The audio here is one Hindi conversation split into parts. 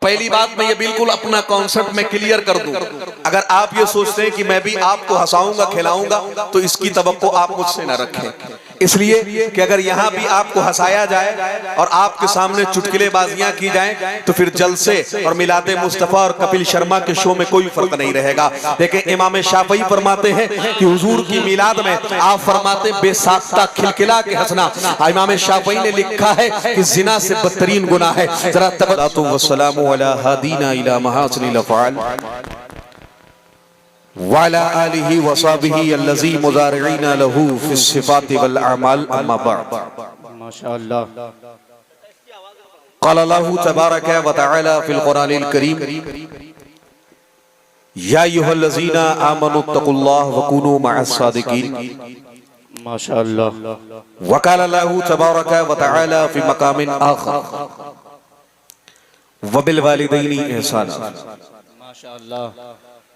पहली बात मैं ये बिल्कुल अपना कॉन्सेप्ट में क्लियर कर दूं, अगर आप ये सोचते हैं कि मैं भी आपको हंसाऊंगा खिलाऊंगा तो इसकी तवक्को आप मुझसे ना रखें, इसलिए कि अगर यहाँ भी आपको हंसाया जाए और आपके सामने चुटकुलेबाजियां की जाएं तो फिर जलसे और मिलादे मुस्तफा और कपिल शर्मा के शो में कोई फर्क नहीं रहेगा। लेकिन इमाम शाफई फरमाते हैं कि हुजूर की मिलाद में आप फरमाते बेसाख्ता खिलखिला के हंसना, इमाम शाफई ने लिखा है कि जिना से बदतरीन गुनाह है। जरा तबत्तु वस्सलामु अला हादीना इला महासनिल अफ़आल वाला आलिही वसाबिही अल्लज़ी मुज़ारिईना लहू फिस सिफ़ाति वल अमाल अम्मा बअद। माशाअल्लाह। क़ाल अल्लाहु तबारक व तआला फ़िल क़ुरानिल करीम या अय्युहल्लज़ीना आमनुत्तक़ुल्लाह व कूनू मअस सादिक़ीन। माशाअल्लाह। व क़ाल अल्लाहु तबारक व तआला फ़ी मक़ामिन आख़र व बिल वालिदैनि इहसाना। माशाअल्लाह।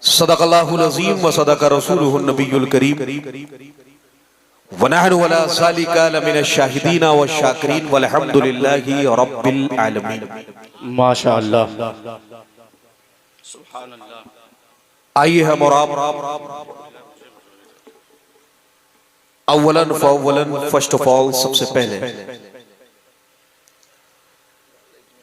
सदक़ल्लाहुल अज़ीम व सदक़ रसूलुहुन नबियुल करीम व नहनु अला ज़ालिका लमिनश शाहिदीन व शाकिरीन वल्हम्दुलिल्लाहि रब्बिल आलमीन। माशाअल्लाह। आइए हम और आप अव्वलन फर्स्ट ऑफ ऑल सबसे पहले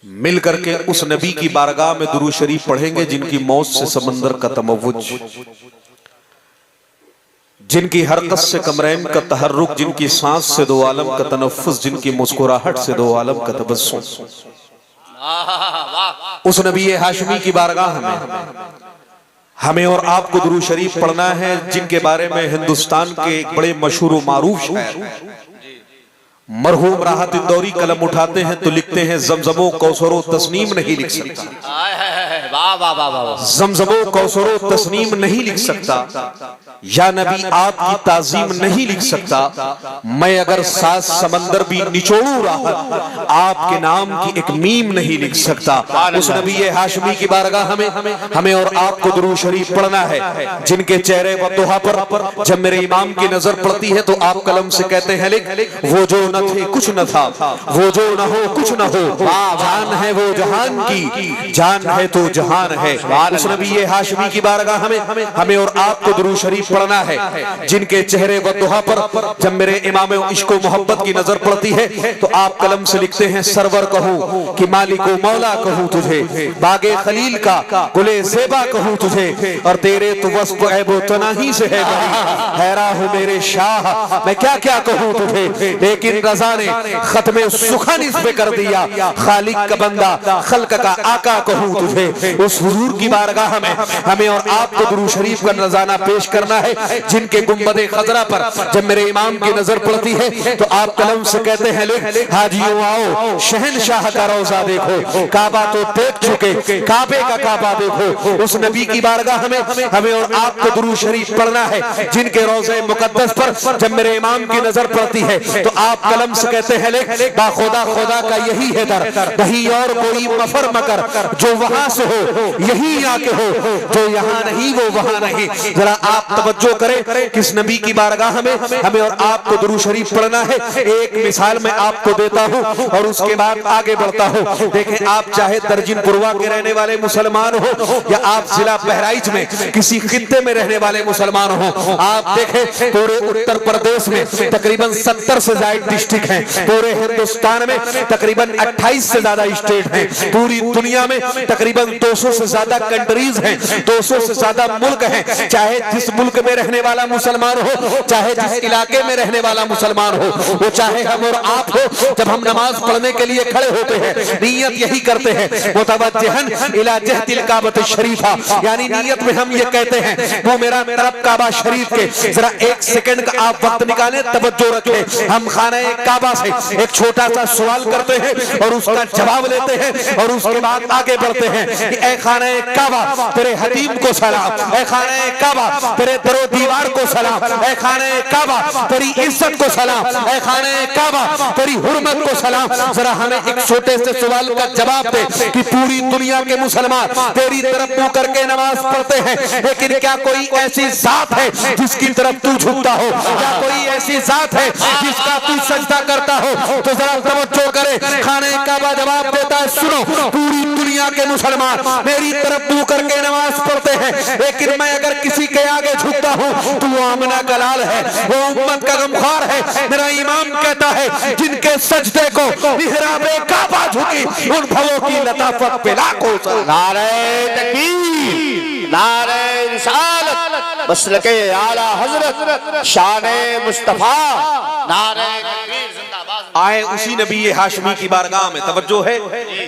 मिल करके उस नबी की बारगाह में दुरूद शरीफ पढ़ेंगे जिनकी मौत से समंदर का तमव्वुज, जिनकी हरकत से कमरैन का तहर्रुक, जिनकी सांस से दो आलम का तनफ्फुस, जिनकी मुस्कुराहट से दो आलम का तबस्सुम, उस नबी हाशमी की बारगाह में हमें और आपको दुरूद शरीफ पढ़ना है जिनके बारे में हिंदुस्तान के एक बड़े मशहूर व मारूफ शायर मरहूम राहत इंदौरी कलम उठाते हैं तो लिखते हैं ज़मज़मो कौसरो तस्नीम नहीं लिख सकता, ज़मज़मो कौसरो तस्नीम नहीं लिख सकता, या नबी आपकी ताज़ीम नहीं लिख सकता, मैं अगर 7 समंदर भी निचोड़ूं राहत आपके नाम की एक मीम नहीं लिख सकता। उस नबी हाशमी की बारगाह हमें और आपको दुरूद शरीफ पढ़ना है जिनके चेहरे व दुहा पर जब मेरे इमाम की नजर पड़ती है तो आप कलम से कहते हैं लिख, वो जो न थे कुछ न था, वो जो न हो कुछ न हो, जान है वो जहान की, जान है तो जहान है। उस नबी हाशमी की बारगाह हमें और आपको दुरूद शरीफ पढ़ना है जिनके चेहरे व दुहा पर जब मेरे इमाम इश्क मोहब्बत की नजर पड़ती है तो आप कलम से लिखते हैं सरवर कहूं कि मालिको मौला कहूं तुझे, बागे खलील का गुले ज़ेबा कहूं तुझे, और तेरे तो वस्फ़ ऐबो तनाही से है बरी, हैरा हो मेरे शाह मैं क्या क्या कहूं तुझे, लेकिन रज़ा ने खत्मे सुखान इस पे कर दिया, खालिक का बंदा खल्क का आका कहूं तुझे। उस हुजूर की बारगाह में हमें और आपको दुरूद शरीफ का नज़ारा पेश करना है जिनके गुंबदे खजरा पर जब मेरे इमाम की नजर पड़ती है तो आप कलम से कहते हैं लिख, हाजियों आओ शहनशाह का रोजा देखो, काबा तो देख चुके काबे का काबा देखो। उस नबी की बारगाह में हमें और आपको दुरूद शरीफ पढ़ना है जिनके रोज़े मुकद्दस पर जब मेरे इमाम की नजर पड़ती है तो आप कलम से कहते हैं लिख, बाखुदा खुदा का यही है दर, कहीं और कोई मफर मकर, जो वहां से हो यही आके हो, जो यहाँ नहीं वो वहां नहीं। जरा आप तवज्जो करें किस नबी की बारगाह में हमें और आपको दुरूद शरीफ पढ़ना है। एक मिसाल मैं आपको देता हूं और उसके बाद आगे बढ़ता हूं। देखें, आप चाहे दर्जिन पुरवा के रहने वाले मुसलमान हो या आप जिला बहराइच में किसी खित्ते में रहने वाले मुसलमान हो, आप देखें पूरे उत्तर प्रदेश में तकरीबन 70 से ज्यादा डिस्ट्रिक्ट हैं, पूरे हिंदुस्तान में तकरीबन 28 से ज्यादा स्टेट हैं, पूरी दुनिया में तकरीबन 200 से ज्यादा कंट्रीज हैं, 200 से ज्यादा मुल्क हैं। चाहे जिस मुल्क में रहने वाला मुसलमान हो, चाहे जिस इलाके में रहने वाला मुसलमान हो, वो चाहे हम और आप हो, जब हम नमाज पढ़ने के लिए खड़े होते हैं नियत यही करते हैं, मुतवज्जिहन इला जहतिल काबत शरीफा, यानी नियत में हम ये कहते हैं वो मेरा तरफ काबा शरीफ के। जरा एक सेकंड का आप वक्त निकालें, तवज्जो रखें। हम खाने काबा से एक छोटा सा सवाल करते हैं और उसका जवाब लेते हैं और उसके बाद आगे बढ़ते हैं कि ऐ खाने काबा तेरे हतीम को सलाम, ऐ खाने काबा तेरे दरो दीवार को सलाम, ऐ खाने काबा तेरी इज्जत को सलाम, ऐ खाने काबा तेरी हुर्मत को सलाम। जरा हमें एक छोटे से सवाल का जवाब दे कि पूरी दुनिया के मुसलमान तेरी तरफ मुंह करके नमाज पढ़ते हैं, लेकिन क्या कोई ऐसी जात है जिसकी तरफ तू झुकता हो? क्या कोई ऐसी जात है जिसका तू सजदा करता हो? तो जरा तवज्जो करे, खाने काबा जवाब देता है, सुनो पूरी दुनिया के मुसलमान मेरी तरफ मुंह करके नमाज पढ़ते हैं, लेकिन मैं अगर किसी के आगे झुकता हूँ तो वो आमना का लाल है, वो उम्मत का गमख्वार है। मेरा इमाम कहता है जिनके सजदे को मिहराबे काबा झुकी उन भवों की लताफत पे लाखों सलाम। नारे तकबीर, नारे रिसालत, मसलके आला हजरत, शाने मुस्तफा, नारे तकबीर जिंदाबाद। आए उसी नबी हाशमी की बारगाह में, तवज्जो है,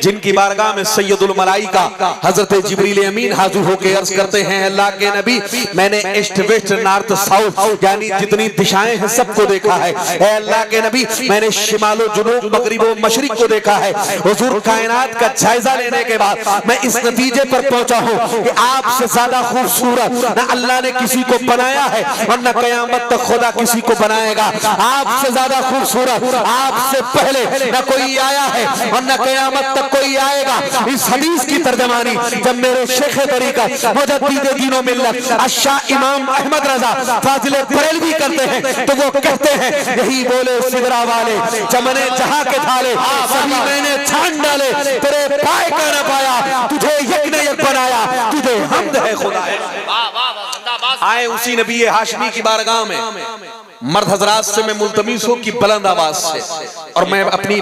जिनकी बारगाह में सैयदुल मलाइका हजरत जिब्रील अमीन हाजिर होकर अर्ज करते हैं, अल्लाह के नबी मैंने ईस्ट वेस्ट नॉर्थ साउथ यानी जितनी दिशाएं हैं सबको देखा है। ऐ अल्लाह के नबी मैंने शिमालो जुनूब मगरिबो मशरिक को देखा है। हुजूर कायनात का जायजा लेने के बाद मैं इस नतीजे पर पहुंचा हूं कि आपसे ज्यादा खूबसूरत न अल्लाह ने किसी को बनाया है और न कयामत तक खुदा किसी को बनाएगा। आपसे ज्यादा खूबसूरत आपसे पहले न कोई आया है और न कयामत तक कोई आएगा। इस हदीस की तर्जमानी जब मेरे शेख तरीक़त मुजद्दिद दीनो मिल्लत अशाह इमाम अहमद रजा फाजिल बरेलवी करते हैं तो वो कहते हैं यही बोले सिदरा वाले चमने जहां के थाले सभी मैंने छान डाले, तेरे पाए का न पाया, तुझे यक ने यक बनाया, तुझे हमद है खुदा। आए उसी नबी हाशमी की बारगाह में मर्द हजरात से मैं मुल्तमिस हूँ कि बुलंद आवाज से, और मैं अपनी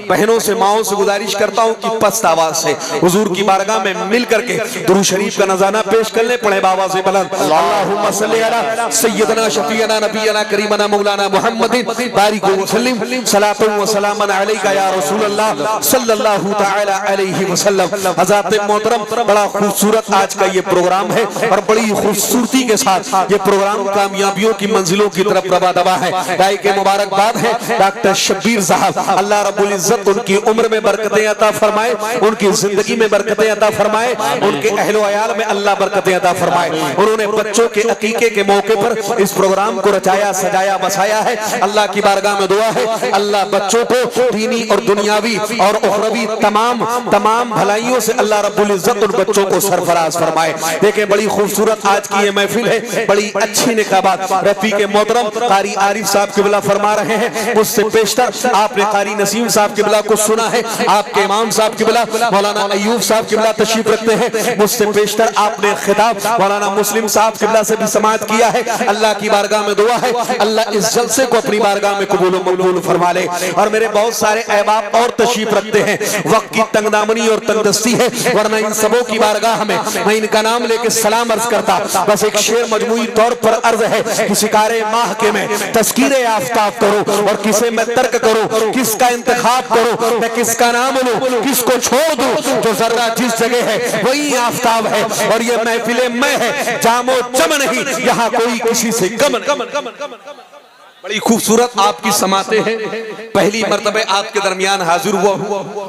बहनों से माओं से गुजारिश करता हूँ कि पस्त आवाज से हुजूर की बारगाह में मिल करके दुरूद शरीफ का नज़ारा पेश कर ले। पढ़े बावाज़ बुलंद अल्लाहुम्मा सल्ली अला सय्यदना शफीअना नबीना करीमना मौलाना मुहम्मदिन बारिक व सल्लिम सलातु व सलामन अलैका या रसूल अल्लाह सल्लल्लाहु तआला अलैहि वसल्लम। हज़रात मोहतरम, बड़ा खूबसूरत आज का ये प्रोग्राम है और बड़ी खूबसूरती के साथ ये प्रोग्राम कामयाबियों की मंजिलों की तरफ दबा है। दाई के मुबारकबाद है डॉक्टर शब्बीर साहब, अल्लाह रब्बुल इज्जत उनकी उम्र में बरकतें अता फरमाए, उनकी जिंदगी में बरकतें अता फरमाए, उनके अहलो अयाल में अल्लाह बरकतें अता फरमाए। उन्होंने बच्चों के अकीके के मौके पर इस प्रोग्राम को रचाया सजाया बसाया है। अल्लाह की बारगाह में दुआ है अल्लाह बच्चों को दीनी और दुनियावी और उखरवी तमाम भलाइयों से अल्लाह रब्बुल इज्जत उन बच्चों को सरफराज फरमाए। देखें बड़ी खूबसूरत आज की ये महफिल है, बड़ी अच्छी निकाबात। रफीक मोहतरम कारी आरिफ साहब किबला फरमा रहे हैं, मुझसे पेशतर आपने कारी नसीम साहब किबला को सुना है, आपके इमाम साहब किबला मौलाना अयूब साहब किबला तशरीफ रखते हैं, मुझसे पेशतर आपने खिताब मौलाना मुस्लिम साहब किबला से भी समाअत किया है। अल्लाह की बारगाह में दुआ है अल्लाह इस जलसे को अपनी बारगाह में कबूल व मकबूल फरमा ले। और मेरे बहुत सारे अहबाब और तशरीफ रखते हैं, वक्त की तंगदामनी और तंगदस्ती है, वरना इन सबों की बारगाह में मैं इनका नाम लेके सलाम अर्ज करता। बस एक शेर मजमूई तौर पर अर्ज है कि शिकारे माह के में तस्कीरे आफ्ताब करो और किसे मैं तर्क करूं, किसका इंतखाब करूं, मैं किसका नाम लूं, किसको छोड़ दूं। जो जर्रा जिस जगह है वही आफ्ताब है और ये महफिले मैं है, जामो जम नहीं यहाँ कोई किसी से कम। बड़ी खूबसूरत आपकी समाते हैं, पहली मर्तबे आपके दरमियान हाजिर हुआ।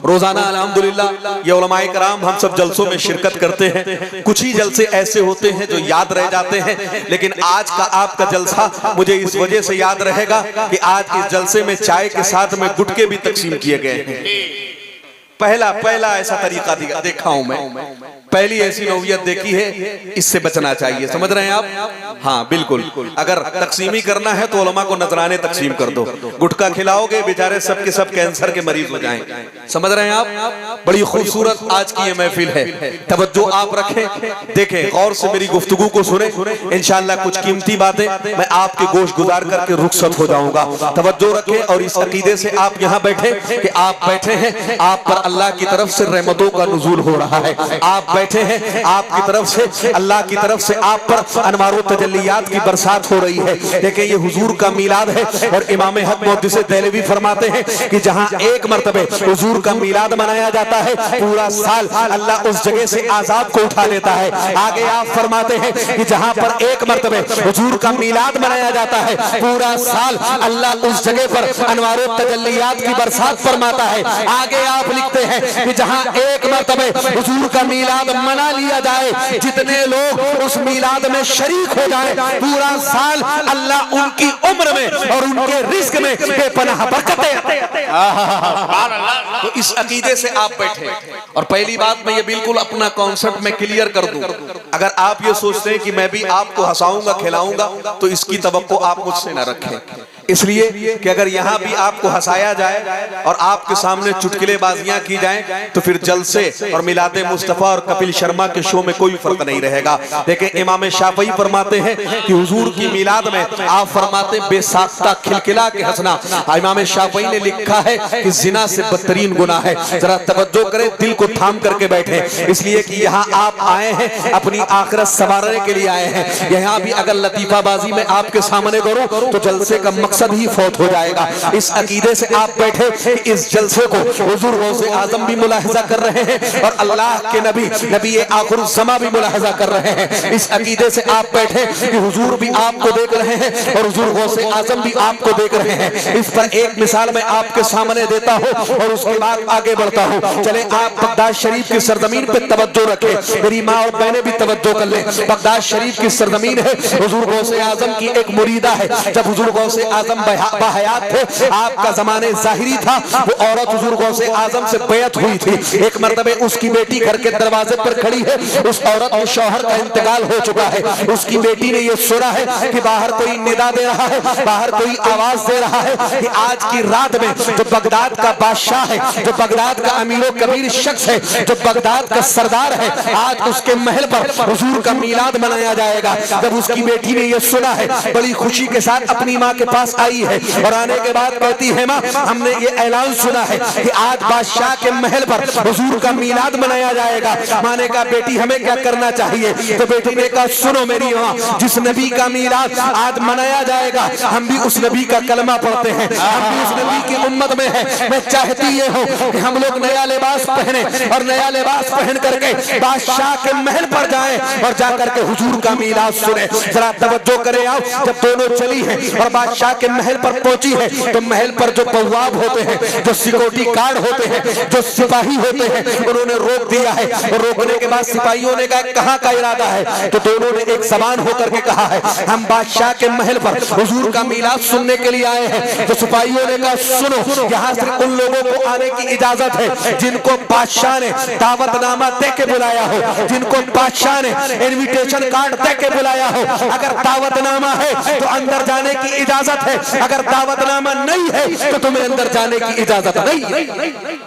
रोजाना अल्हम्दुलिल्लाह ये उलमाए कराम हम सब जलसों में शिरकत करते हैं, कुछ ही जलसे ऐसे होते हैं जो याद रह जाते हैं, लेकिन आज का आपका जलसा मुझे इस वजह से याद रहेगा कि आज इस जलसे में चाय के साथ में गुटके भी तकसीम किए गए हैं। पहला ऐसा तरीका देखा हूं मैं, पहली ऐसी नौयत देखी है, इससे बचना चाहिए। समझ रहे हैं आप? हाँ बिल्कुल, अगर तकसीमी करना है तो उलमा को नजराने तकसीम कर दो, गुटखा खिलाओगे बेचारे सब के सब कैंसर के मरीज हो जाएंगे। समझ रहे हैं आप? बड़ी खूबसूरत आज की ये महफिल है, तवज्जो आप रखें, देखें गौर से मेरी गुफ्तगू को सुने। इंशाअल्लाह कुछ कीमती बातें मैं आपके गोश गुजार करके रुखसत हो जाऊंगा। तवज्जो रखें और इस अकीदे से आप यहाँ बैठे कि आप बैठे हैं, आप पर अल्लाह की तरफ से रहमतों का नुज़ूल हो रहा है। आप बैठे हैं, आपकी तरफ से अल्लाह की तरफ से आप पर अनवार व तजल्लियात की बरसात हो रही है। देखिए ये हुजूर का मीलाद है और इमाम हक मुहद्दिस देहलवी फरमाते हैं कि जहां एक मरतबे हुजूर का मीलाद मनाया जाता है, पूरा साल अल्लाह उस जगह से आजाब को उठा लेता है। आगे आप फरमाते हैं कि जहां पर एक मरतबे हुजूर का मीलाद मनाया जाता है, पूरा साल अल्लाह उस जगह पर अनवार व तजल्लियात की बरसात फरमाता है। आगे आप फरमाते हैं कि जहां एक मरतबे हुजूर का मीलाद मना लिया जाए, जितने लोग उस मीलाद में शरीक हो जाए, पूरा साल अल्लाह उनकी उम्र में और उनके रिस्क में बेपनाह बरकतें। तो इस अकीदे से आप बैठे। और पहली बात मैं ये बिल्कुल अपना कॉन्सेप्ट में क्लियर कर दूं, अगर आप ये सोचते हैं कि मैं भी आपको हंसाऊंगा खिलाऊंगा तो इसकी तवक्को आप मुझसे न रखें, इसलिए कि अगर यहाँ भी आपको हंसाया जाए और आपके सामने चुटकुलेबाजियां की जाएं तो फिर जलसे और मिलादे मुस्तफा और कपिल शर्मा के शो में कोई फर्क नहीं रहेगा। लेकिन इमाम शाफई फरमाते हैं कि हुजूर की मिलाद में आप फरमाते बेसाख्ता खिलखिला के हंसना, इमाम शाफई ने लिखा है कि जिना से बदतरीन गुनाह है। जरा तवज्जो करें, दिल को थाम करके बैठे, इसलिए कि यहाँ आप आए हैं अपनी आखिरत संवारने के लिए आए हैं। यहाँ भी अगर लतीफाबाजी में आपके सामने करूं तो जलसे का मकसद ही फौत हो जाएगा। इस अकीदे से आप बैठे कि इस जलसे को हुजूर गौसे आजम भी मुलाहिजा कर रहे हैं और अल्लाह के नबी आखिरुज़्ज़मा भी मुलाहिजा कर रहे हैं। इस अकीदे से आप बैठे कि हुजूर भी आपको देख रहे हैं और हुजूर गौसे आजम भी आपको देख रहे हैं। इस पर एक मिसाल मैं आपके सामने देता हूं और उसके बाद आगे बढ़ता हूं। चले आप बगदाद शरीफ की सरजमीन पे तवज्जो रखें, मेरी माँ और बहनें भी तवज्जो कर लें। बगदाद शरीफ की सरजमीन है, हुजूर गौसे आजम की एक मुरीदा है। जब हुजूर गौसे आजम बाहयात थे, आपका जमाने जाहिरी था, वो औरत हुजूर गौसे आजम से बैत हुई थी। एक मरतबे उसकी बेटी घर के दरवाजे पर खड़ी है, उस औरत के शौहर का इंतकाल हो चुका है। उसकी बेटी ने ये सुना है कि बाहर कोई निदा दे रहा है, बाहर कोई आवाज दे रहा है कि आज की रात में जो बगदाद का बादशाह है, जो बगदाद का अमीरो कबीर शख्स है, जो बगदाद का सरदार है, आज उसके महल पर हुजूर का मीलाद मनाया जाएगा। जब उसकी बेटी ने ये सुना है, बड़ी खुशी के साथ अपनी माँ के पास आई है और आने के बाद कहती है, माँ हमने ये ऐलान सुना है कि आज बादशाह के महल पर हुजूर का मीलाद मनाया जाएगा। माँ ने कहा बेटी हमें क्या करना चाहिए? तो बेटी ने कहा सुनो मेरी माँ, जिस नबी का मीलाद आज मनाया जाएगा हम भी उस नबी का कलमा पढ़ते हैं, हम भी उस नबी की उम्मत में हैं। मैं चाहती ये हूँ कि हम लोग नया लिबास पहने और नया लिबास पहन करके बादशाह के महल पर जाएं और जाकर के हुजूर का मीलाद सुने। जरा तवज्जो करें आप, जब दोनों चली है और बादशाह के महल पर पहुंची है तो महल पर जो बवाब होते हैं, जो सिक्योरिटी गार्ड होते हैं, जो सिपाही होते हैं, उन्होंने रोक दिया है। और रोकने के बाद सिपाहियों ने कहा कहाँ का इरादा है? तो दोनों ने एक समान होकर के कहा है हम बादशाह के महल पर हुजूर का मीलाद सुनने के लिए आए हैं। तो सिपाहियों ने कहा सुनो, यहाँ सिर्फ उन लोगों को आने की इजाजत है जिनको बादशाह ने दावतनामा दे के बुलाया हो, जिनको बादशाह ने इनविटेशन कार्ड दे के बुलाया हो। अगर दावतनामा है तो अंदर जाने की इजाजत है, अगर दावतनामा नहीं है तो तुम्हें अंदर जाने की इजाजत नहीं।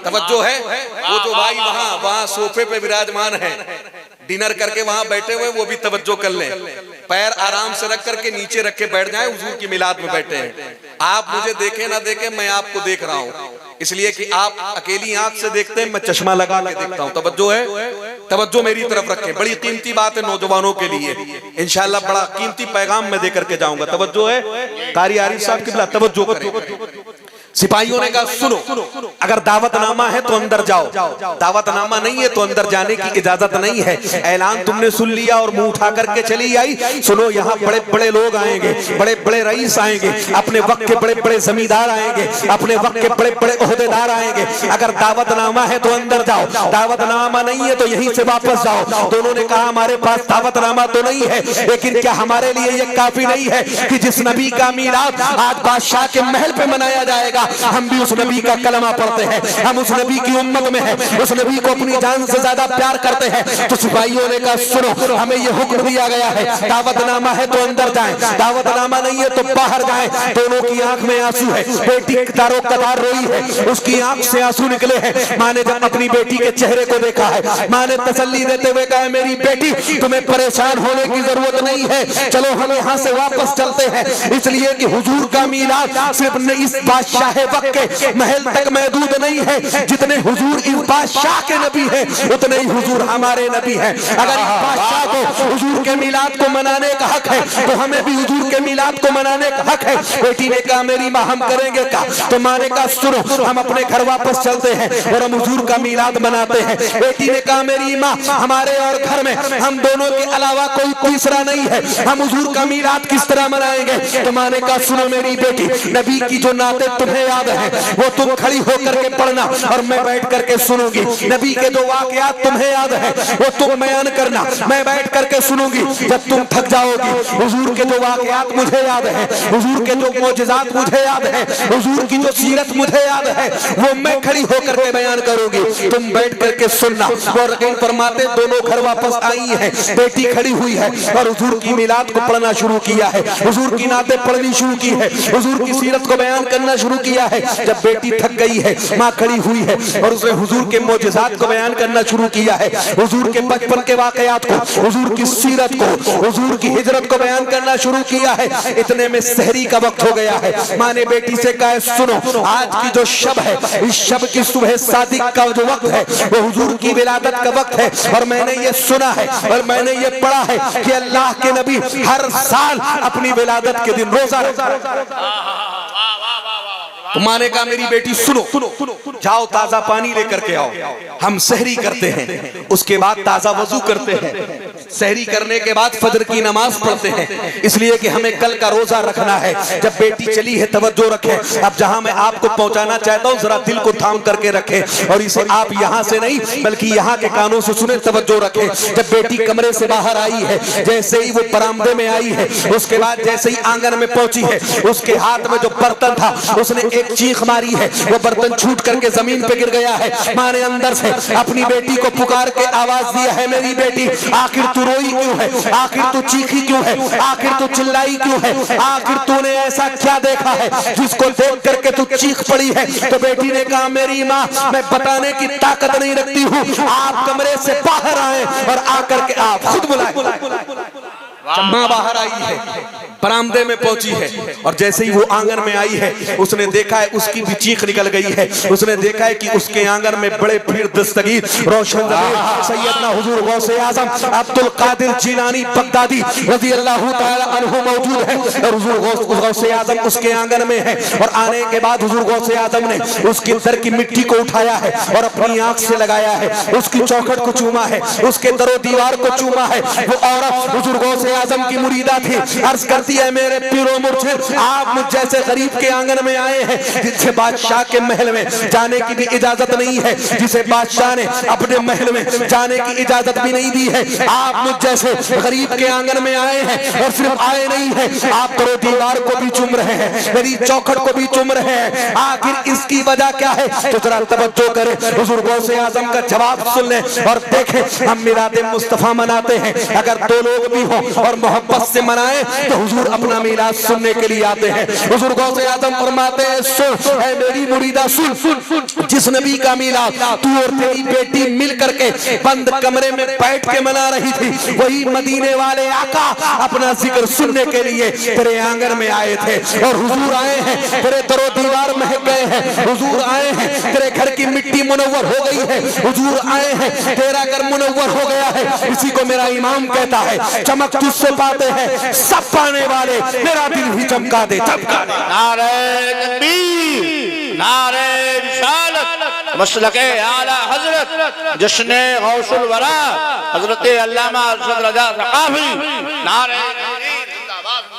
तवज्जो है, वो जो भाई वहाँ सोफे पे विराजमान है, डिनर करके वहां बैठे हुए, वो भी तवज्जो कर लें, पैर आराम से रख करके नीचे रख के बैठ जाएं, हुजूर की मिलाद में बैठे हैं। आप मुझे देखें ना देखें, मैं आपको देख रहा हूं, इसलिए कि आप अकेली आंख से देखते हैं, मैं चश्मा लगा के देखता हूं। तवज्जो है, तवज्जो मेरी तरफ रखें, बड़ी कीमती बात है नौजवानों के लिए, इंशाल्लाह बड़ा कीमती पैगाम मैं देकर के जाऊंगा। तवज्जो है, कारी आरिफ साहब किबला तवज्जो करें। सिपाहियों ने कहा सुनो, अगर दावतनामा है तो अंदर जाओ, दावतनामा नहीं है तो अंदर जाने की इजाजत नहीं है। ऐलान तुमने सुन लिया और मुंह उठा करके चली आई। सुनो, यहाँ बड़े बड़े लोग आएंगे, बड़े बड़े रईस आएंगे, अपने वक्त के बड़े बड़े जमींदार आएंगे, अपने वक्त के बड़े बड़े ओहदेदार आएंगे। अगर दावतनामा है तो अंदर जाओ, दावतनामा नहीं है तो यहीं से वापस जाओ। दोनों ने कहा हमारे पास दावतनामा तो नहीं है, लेकिन क्या हमारे लिए ये काफी नहीं है कि जिस नबी का मीलाद आज बादशाह के महल पे मनाया जाएगा हम भी उस नबी का कलमा पढ़ते हैं, हम उस नबी की उम्मत में हैं, उस नबी को अपनी जान से ज्यादा प्यार करते हैं। तो सिपाहियों ने कहा सुनो, हमें ये हुक्म दिया गया है दावतनामा है तो अंदर जाएं, दावतनामा नहीं है तो बाहर जाएं। दोनों की आंख में आंसू है, बेटी कतारों कतार रोई है, उसकी आंख से आंसू निकले हैं। माँ ने जब अपनी बेटी के चेहरे को देखा है, माँ ने तसल्ली देते हुए कहा मेरी बेटी तुम्हें परेशान होने की जरूरत नहीं है, चलो हम यहाँ से वापस चलते हैं। इसलिए कि हुजूर का मीलाद सिर्फ इस बादशाह वक्त के महल तक महदूद नहीं है, जितने हुजूर इस बादशाह के नबी हैं उतने ही हुजूर हमारे नबी हैं। अगर इस बादशाह को हुजूर के मिलाद को मनाने का हक है तो हमें भी हुजूर के मिलाद को मनाने का हक है। बेटी ने कहा मेरी माँ हम करेंगे क्या? तो माँ ने कहा सुनो, हम अपने घर वापस चलते हैं और हम हुजूर का मिलाद मनाते हैं। बेटी ने कहा मेरी माँ हमारे और घर में हम दोनों के अलावा कोई तीसरा नहीं है, हम हुजूर का मिलाद किस तरह मनाएंगे? तो माँ ने कहा सुनो मेरी बेटी, नबी की जो नाते तुम्हें याद है, वो तुम खड़ी होकर के पढ़ना और मैं बैठ करके सुनूंगी। नबी के जो वाकयात तुम्हें याद है वो तुम बयान करना, मैं बैठ करके सुनूंगी। जब तुम थक जाओगी, हुजूर के जो वाकयात मुझे याद है, हुजूर के जो मौजज़ात मुझे याद है, हुजूर की जो सीरत मुझे याद है, वो मैं खड़ी होकर के बयान करूंगी, तुम बैठ करके सुनना। और रकीब फरमाते दोनों घर वापस आई है, बेटी खड़ी हुई है और हुजूर की मिलाद को पढ़ना शुरू किया है, हुजूर की नाते पढ़नी शुरू की है, हुजूर की सीरत को बयान करना शुरू किया है। जब बेटी थक गई है, माँ खड़ी हुई है और उसने हुजूर के मौजज़ात को बयान करना शुरू किया है, हुजूर के बचपन के वाकयात को, हुजूर की सीरत को, हुजूर की हिजरत को बयान करना शुरू किया है। इतने में सहरी का वक्त हो गया है। माँ ने बेटी से कहा सुनो, आज की जो शब है, इस शब की सुबह सादिक का जो वक्त है वो हुजूर की विलादत का वक्त है। और मैंने ये सुना है और मैंने ये पढ़ा है कि अल्लाह के नबी हर साल अपनी विलादत के दिन रोजा तो माँ ने कहा मेरी बेटी सुनो, जाओ ताजा पानी लेकर के आओ, हम सहरी करते हैं, उसके बाद ताजा वजू करते हैं, सहरी करने के बाद फजर की नमाज पढ़ते हैं, इसलिए कि हमें कल का रोजा रखना है। जब बेटी चली है तवज्जो रखें। अब जहां मैं आपको पहुंचाना चाहता हूं जरा दिल को थाम करके रखें और इसे आप यहां से नहीं बल्कि यहां के कानों से सुने, तवज्जो रखें। जब बेटी कमरे से बाहर आई है, जैसे ही वो बरामदे में आई है, उसके बाद जैसे ही आंगन में पहुंची है, उसके हाथ में जो बर्तन था उसने एक चीख मारी है, वो बर्तन छूट करके जमीन पे गिर गया है। माँ ने अंदर से अपनी बेटी को पुकार के आवाज दिया है, मेरी बेटी आखिर तू रोई क्यों है, आखिर तू चीखी क्यों है, आखिर तू चिल्लाई क्यों है, आखिर तूने ऐसा क्या देखा है जिसको देख करके तू चीख पड़ी है। तो बेटी ने कहा मेरी माँ, मैं बताने की ताकत नहीं रखती हूँ, आप कमरे से बाहर आए और आकर के आप खुद बुलाए। माँ बाहर आई है, बरामदे में पहुंची है और जैसे ही वो आंगन में आई है उसने देखा है उसकी भी चीख निकल गई है। उसने देखा है कि उसके आंगन में बड़े पीर दस्तगीर रोशन सैयदना हुजूर गौसे आजम अब्दुल कादिर जिलानी बगदादी रज़ी अल्लाह तआला अन्हु मौजूद है और हुजूर गौसे आजम उसके आंगन में है। और आने के बाद हुजूर गौसे आजम ने उसकी दर की मिट्टी को उठाया है और अपनी आंख से लगाया है, उसकी चौखट को चूमा है, उसके दरो दीवार को चूमा है। वो औरत हुजूर गौसे आजम की मुरीदा थी। अर्ज करती है मेरे पीरो मुर्शिद, आप मुझ जैसे गरीब के आंगन में आए हैं जिसे बादशाह के महल में जाने की भी इजाजत नहीं है, जिसे बादशाह ने अपने महल में जाने की इजाजत भी नहीं दी है। आप मुझ जैसे गरीब के आंगन में आए हैं और सिर्फ आए नहीं है, आप दरो दीवार को भी चूम रहे हैं, मेरी चौखट को भी चूम रहे हैं। आखिर इसकी वजह क्या है? तो जरा तवज्जो करें, हुजूर गौसे आजम का जवाब सुन लें और देखें। हम मिलाद मुस्तफा मनाते हैं, अगर दो लोग भी हों और मोहब्बत से मनाए तो हुजूर अपना मिलाद सुनने के लिए आते हैं। हुजूर गौसे आजम फरमाते हैं सुन है मेरी मुरीदा सुन, जिस नबी का मिलाद तू और तेरी बेटी मिल करके बंद कमरे में बैठ के मना रही थी, वही मदीने वाले आका अपना जिक्र सुनने के लिए तेरे आंगन में आए थे। और हुजूर आए हैं, तेरे दरो दीवार महक गए हैं, हुजूर आए हैं, तेरे घर की मिट्टी मुनव्वर हो गई है, हुजूर आए हैं, तेरा घर मुनव्वर हो गया है। इसी को मेरा इमाम कहता है, चमक तुझसे पाते हैं सब पाने वाले, मेरा दिल भी चमका दे चमका दे। नारे तकबीर, नारे रिसालत, मसलके आला हजरत जश्ने गौसुल वरा हजरत अल्लामा अरशद रजा सकाफी, नारे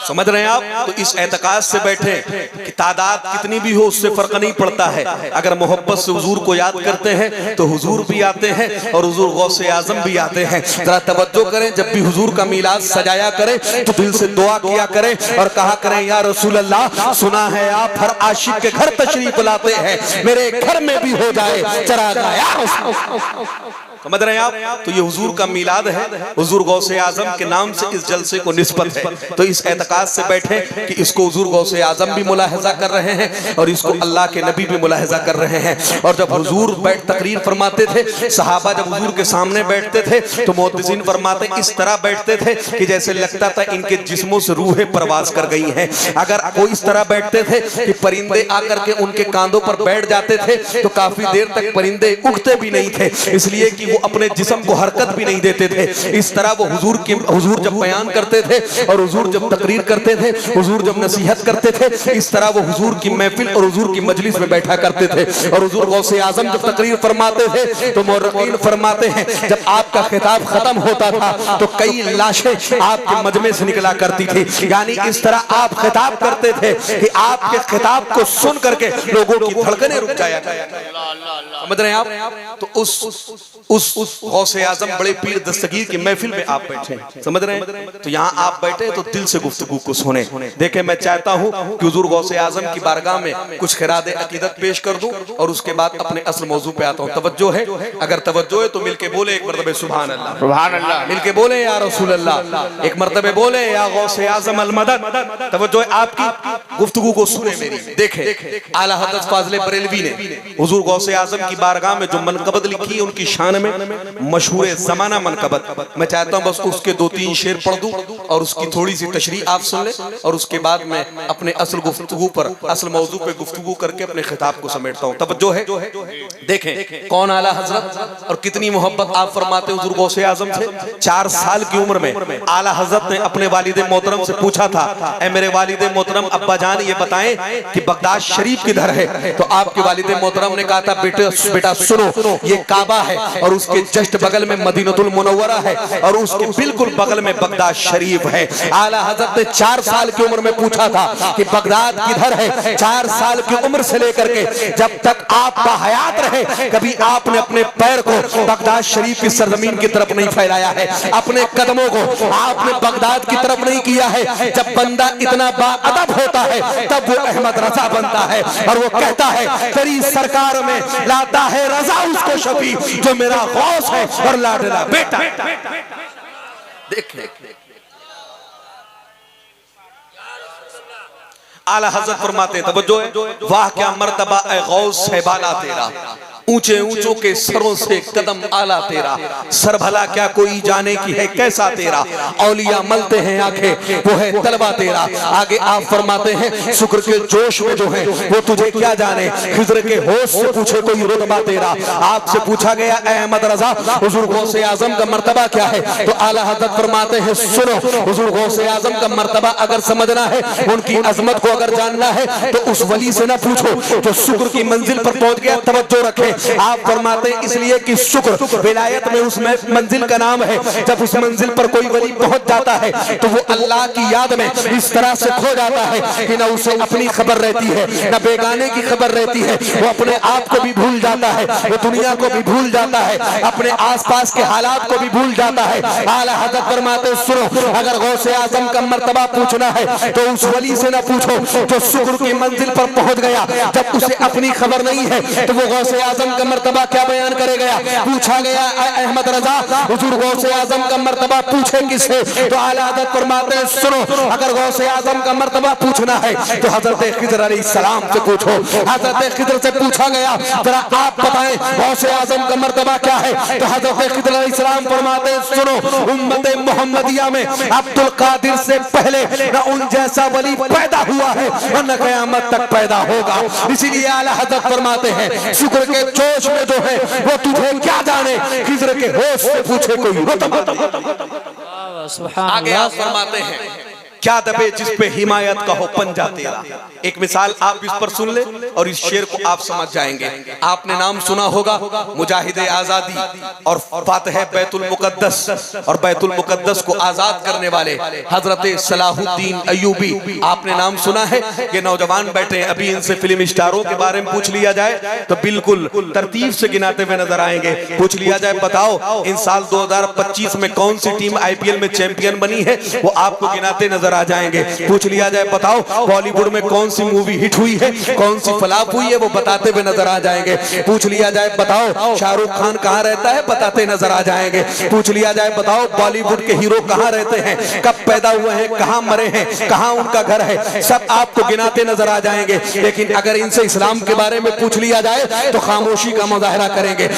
समझ रहे हैं आप? तो इस एतकाद से बैठे कि तादाद कितनी भी हो उससे फर्क नहीं पड़ता है। अगर मोहब्बत से हुजूर को याद करते हैं तो हुजूर भी आते हैं और हुजूर गौसे आजम भी आते हैं। जरा तवज्जो करें, जब भी हुजूर का मिलाद सजाया करें तो दिल से दुआ किया करें और कहा करें या रसूल अल्लाह, सुना है आप हर आशिक के घर तशरीफ लाते हैं, मेरे घर में भी हो जाए चरागा या रसूल। समझ रहे हैं आप? तो ये हुजूर का मिलाद है, हुजूर गौसे आजम के नाम से इस जलसे को निस्बत है। तो इस एतकाद से बैठे कि इसको हुजूर गौसे आजम भी मुलाहजा कर रहे हैं और इसको अल्लाह के नबी भी मुलाहजा कर रहे हैं। और जब हुजूर बैठ तकरीर फरमाते थे, सहाबा जब हुजूर के सामने बैठते थे तो मुहद्दिसीन फरमाते इस तरह बैठते थे कि जैसे लगता था इनके जिस्मों से रूहें परवाज कर गई हैं। अगर कोई इस तरह बैठते थे कि परिंदे आकर के उनके कांधों पर बैठ जाते थे तो काफी देर तक परिंदे उठते भी नहीं थे, इसलिए कि वो अपने जिस्म को हरकत भी नहीं देते थे। इस तरह वो हुजूर जब बयान करते थे और हुजूर जब तकरीर करते थे, हुजूर जब नसीहत करते थे, इस तरह वो हुजूर की महफिल और हुजूर की मजलिस में बैठा करते थे। और हुजूर गौसे आजम जब तकरीर फरमाते थे तो मुर्रकीन फरमाते हैं जब आपका खिताब खत्म होता था तो कई लाशें आपके मजमे से निकला करती थी। यानी इस तरह आप खिताब करते थे कि आपके खिताब को सुन करके लोगों की धड़कनें रुक जाया करती। समझ रहे हैं आप? तो उस गौसे आजम बड़े पीर दस्तगीर की महफिल में आप बैठे, समझ रहे हैं? तो यहाँ आप बैठे तो दिल से गुफ्तगू को सुने। देखें, मैं चाहता हूँ कि हुजूर गौसे आजम की बारगाह में कुछ खिरादे अकीदत पेश कर दूं और उसके बाद अपने असल मौजू पे आता हूँ। तवज्जो है? अगर तवज्जो है तो मिलके बोले एक मरतबे सुभान अल्लाह, सुभान अल्लाह, मिलके बोले या रसूल अल्लाह, एक मरतबे बोले या गौसे आजम अल मदद। तवज्जो है आपकी, गुफ्तगू को सुने मेरी। देखे आला हज़रत फाज़िल बरेलवी ने हुजूर गौसे आजम की बारगाह में जो मनकबत लिखी उनकी शान में मशहूर ज़माना मनकबत, मैं चाहता हूँ बस उसके 2-3 शेर पढ़ दूं और उसकी थोड़ी सी तशरीह आप सुन लें और उसके बाद मैं अपने असल गुफ्तगू पर, असल मौजू पे गुफ्तगू करके अपने खिताब को समेटता हूँ। तवज्जो है? देखें कौन आला हजरत और कितनी मोहब्बत आप फरमाते हुजूर गौसे आजम से। 4 साल की उम्र में आला हजरत ने अपने वालिद मोहतरम से पूछा था, ऐ मेरे वालिद मोहतरम अब्बा जान ये बताएं कि बगदाद शरीफ किधर है? तो आपके वालिद मोहतरम ने कहा था बेटा सुनो, ये काबा है और उसके जस्ट बगल में मदीनतुल मुनव्वरा है और उसके बिल्कुल बगल में बगदाद शरीफ है। आला हजरत ने 4 साल की उम्र में पूछा था कि बगदाद किधर है। 4 साल की उम्र से लेकर के जब तक आप बाहयात रहे कभी आपने अपने पैर को बगदाद शरीफ की सरजमीन की तरफ नहीं फैलाया है, अपने कदमों को आपने बगदाद की तरफ नहीं किया है। जब बंदा इतना बाअदब होता है तब वो अहमद रजा बनता है और वो कहता है तेरी सरकार में लाता है रजा उसको शफी जो मेरा गौस है और लाडला बेटा। देखिए आला हज़रत फरमाते हैं, तवज्जो है, वाह क्या मर्तबा ए गौस है बाला तेरा, ऊंचे ऊंचों के सरों से कदम आला तेरा, सर भला क्या कोई जाने की है कैसा तेरा, औलिया मलते हैं आंखें वो है तलवा तेरा। आगे आप फरमाते हैं शुक्र के जोश में जो है वो तुझे क्या जाने, खिज़र के होश से पूछे कोई रुतबा तेरा। आपसे पूछा गया अहमद रजा हुजूर गौसे आजम का मर्तबा क्या है? तो आला हज़रत फरमाते हैं सुनो, हुजूर गौसे आजम का मर्तबा अगर समझना है, उनकी अजमत को अगर जानना है तो उस वली से ना पूछो जो शुक्र की मंजिल पर पहुंच गया। तवज्जो रखें, आप फरमाते हैं इसलिए कि शुक्र विलायत में उस मंजिल का नाम है। जब उस मंजिल पर कोई वली पहुंच जाता है तो वो अल्लाह की याद में इस तरह से खो जाता है कि ना उसे अपनी खबर रहती है ना बेगाने की खबर रहती है। वो अपने आप को भी भूल जाता है, वो दुनिया को भी भूल जाता है, अपने आसपास के हालात को भी भूल जाता है। आला हज़रत फरमाते सुनो, अगर गौसे आजम का मर्तबा पूछना है तो उस वली से ना पूछो जो शुक्र की मंजिल पर पहुंच गया। जब उसे अपनी खबर नहीं है तो वो गौसे आजम का मर्तबा क्या बयान करे गया? पूछा गया अहमद रजा हुजूर गौसे आजम का मर्तबा पूछे किसे? तो आला हज़रत फरमाते हैं सुनो, अगर गौसे आजम का मर्तबा पूछना है तो हजरत खिज़र अलैहिस्सलाम से पूछो। हजरत खिज़र से पूछा गया जरा आप बताएं गौसे आजम का मर्तबा क्या है? तो हजरत खिज़र अलैहिस्सलाम फरमाते हैं सुनो, उम्मत मुहम्मदिया में अब्दुल कादिर से पहले न उन जैसा वली पैदा हुआ है और न क़यामत तक पैदा होगा। इसीलिए आला हज़रत फरमाते हैं शुक्र के जोश में जो है वो तुझे क्या जाने, खिज़र के होश से पूछे कोई रुतबा। आगे आप फरमाते हैं क्या दबे जिस पे हिमायत का हो पंजा तेरा। एक मिसाल आप इस पर सुन ले और इस शेर को आप समझ जाएंगे। आपने नाम सुना होगा मुजाहिद आजादी और फातह बैतुल मुकद्दस और बैतुल मुकद्दस को आजाद करने वाले हजरत सलाहुद्दीन अय्यूबी। आपने नाम सुना है? ये नौजवान बैठे हैं, अभी इनसे फिल्म स्टारों के बारे में पूछ लिया जाए तो बिल्कुल तरतीब से गिनाते हुए नजर आएंगे। पूछ लिया जाए बताओ इन साल 2025 में कौन सी टीम IPL में चैंपियन बनी है, वो आपको गिनाते नजर आ जाएंगे। पूछ लिया जाए बताओ बॉलीवुड में कौन सी मूवी हिट हुई है, कौन सी फ्लॉप हुई है, वो बताते हुए नजर आ जाएंगे। पूछ लिया जाए बताओ शाहरुख खान कहाँ रहता है, बताते नजर आ जाएंगे। पूछ लिया जाए बताओ बॉलीवुड के हीरो कहाँ रहते हैं, कब पैदा हुए हैं, कहाँ मरे हैं, कहाँ उनका घर है, सब आपको गिनाते नजर आ जाएंगे। लेकिन अगर इनसे इस्लाम के बारे में पूछ लिया जाए तो खामोशी का मुजाहरा करेंगे।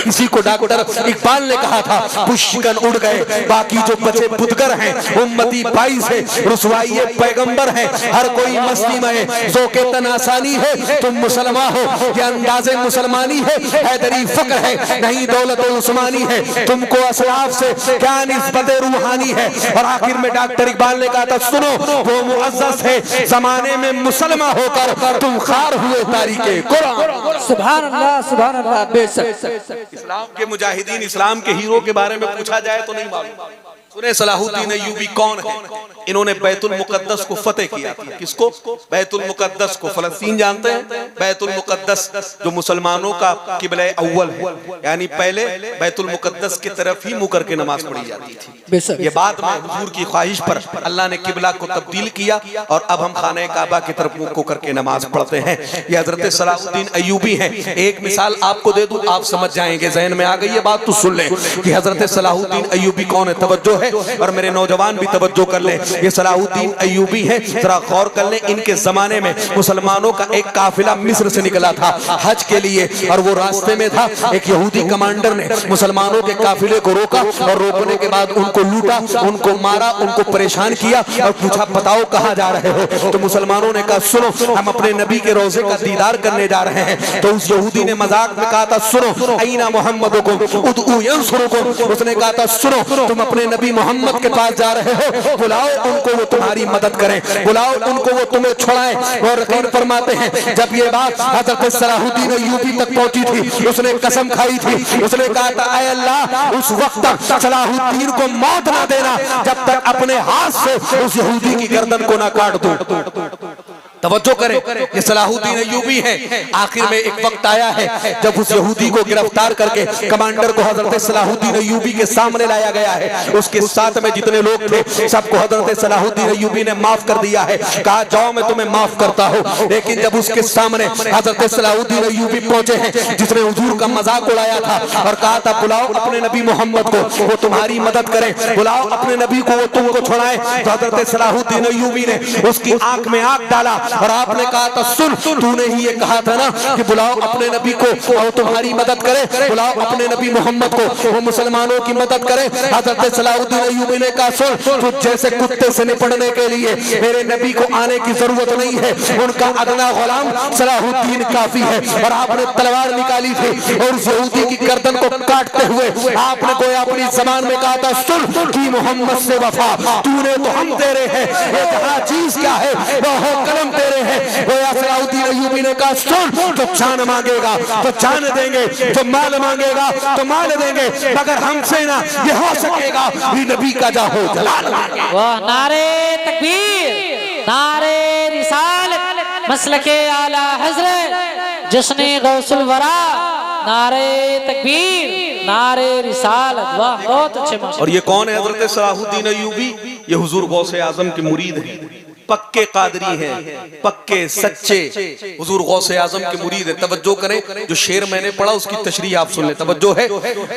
इसी को डॉक्टर इकबाल ने कहा था पुष्कन उड़ गए बाकी जो बचे बुदगर हैं उम्मती 22 है रुसवाई पैगंबर है, हर कोई मस्ती में ज़ोक़े तनासानी है, तुम मुसलमान हो ये अंदाज़े मुसलमानी है, हैदरी फक्र है नहीं दौलत उस्मानी है, तुमको असलाफ से क्या निस्बत रूहानी है। और आखिर में डॉक्टर इकबाल ने कहा था सुनो वो मुअज़्ज़ज़ है जमाने में मुसलमान होकर तुम खार हुए तारीके कुरान। सुभान अल्लाह बेशक। इस्लाम के मुजाहिदीन, इस्लाम के हीरो के बारे में पूछा जाए तो नहीं मालूम। सुने सलाहुद्दीन अय्यूबी कौन है? इन्होंने बैतुल मुक़द्दस को फतेह किया था। किसको? बैतुल मुक़द्दस को। फ़लस्तीन जानते हैं? बैतुल मुक़द्दस जो मुसलमानों का किबला अव्वल है, यानी पहले बैतुल मुक़द्दस की तरफ ही मुँह करके नमाज पढ़ी जाती थी। ये बाद में हुजूर की ख्वाहिश पर अल्लाह ने किबला को तब्दील किया और अब हम खाने काबा की तरफ मुँह को करके नमाज पढ़ते हैं। ये हज़रत सलाहुद्दीन अय्यूबी हैं। एक मिसाल आपको दे दूं, आप समझ जाएंगे, ज़हन में आ गई ये बात तो सुन लें कि हज़रत सलाहुद्दीन अय्यूबी कौन है। तवज्जो है और मेरे नौजवान भी तवज्जो कर लें। ये सलाहुद्दीन अय्यूबी है, जरा गौर कर लें। इनके जमाने में मुसलमानों का एक काफिला मिस्र से निकला था हज के लिए, और वो रास्ते में था। एक यहूदी कमांडर ने मुसलमानों के काफिले को रोका और रोकने के बाद उनको लूटा, उनको मारा, उनको परेशान किया और पूछा बताओ कहाँ जा रहे हो? तो मुसलमानों ने कहा सुनो हम अपने नबी के रोजे का दीदार करने जा रहे हैं। तो उस यहूदी ने मजाक में कहा था सुनो अईना मुहम्मदुकुम उदउ यंसुरुकुम। उसने कहा था सुनो तुम अपने नबी मोहम्मद के पास जा रहे हो, बुलाओ उनको वो तुम्हारी मदद करें, बुलाओ उनको वो तुम्हें छुड़ाएं। और यकीन फरमाते हैं जब ये बात हज़रत सलाहुद्दीन अय्यूबी तक पहुंची थी, उसने कसम खाई थी, उसने कहा था ऐ अल्लाह उस वक्त तक सलाहुद्दीन को मौत ना देना जब तक अपने हाथ से उस यहूदी की गर्दन को ना काट दूं। तवज्जो करें, ये सलाहुद्दीन अय्यूबी है। आखिर में एक वक्त आया है जब उस यहूदी को गिरफ्तार करके कमांडर को हजरत सलाहुद्दीन अय्यूबी के सामने लाया गया है। उसके साथ में जितने लोग थे सबको हजरत सलाहुद्दीन अय्यूबी ने माफ कर दिया है, कहा जाओ मैं तुम्हें माफ करता हूँ। लेकिन जब उसके सामने हजरत सलाहुद्दीन अय्यूबी पहुंचे हैं जिसने हुजूर का मजाक उड़ाया था और कहा था बुलाओ अपने नबी मोहम्मद को, वो तुम्हारी मदद करें, बुलाओ अपने नबी को, वो तुमको छुड़ाए, तो हजरत सलाहुद्दीन अय्यूबी ने उसकी आंख में आंख डाला और आपने कहा था सुन तूने ही ये कहा था ना कि बुलाओ अपने नबी को और तुम्हारी मदद करे, बुलाओ अपने नबी मोहम्मद को वो मुसलमानों की मदद करे। हजरत सलाहुद्दीन अय्यूबी ने कहा सुन तुझ जैसे कुत्ते से निपटने के लिए मेरे नबी को आने की जरूरत नहीं है, उनका अदना गुलाम सलाहुद्दीन काफी है। और आपने तलवार निकाली थी और उस यहूदी की गर्दन को काटते हुए आपने गोया अपनी जबान में कहा था सुन की मोहम्मद से वफा तूने तो हम तेरे हैं, ये चीज क्या है वो कलम तेरे हैं। गोया सलाहुद्दीन अय्यूबी ने कहा सुन जो जान मांगेगा तो जान देंगे, जो माल मांगेगा तो माल देंगे, मगर हमसे ना ये हो सकेगा भी नबी का जाहो जलाल। वाह नारे तकबीर, नारे रिसालत, मसलके आला हजरत जश्ने गौसुल वरा, नारे तकबीर, नारे रिसालत। वाह बहुत अच्छे। और ये कौन है हजरत सलाहुद्दीन अय्यूबी? ये हुजूर गौसे आजम के मुरीद हैं, पक्के कादरी हैं, पक्के सच्चे हुजूर गौसे आजम के मुरीद है। तवज्जो करें, जो शेर मैंने पढ़ा उसकी तशरीह आप सुन लें। तवज्जो है,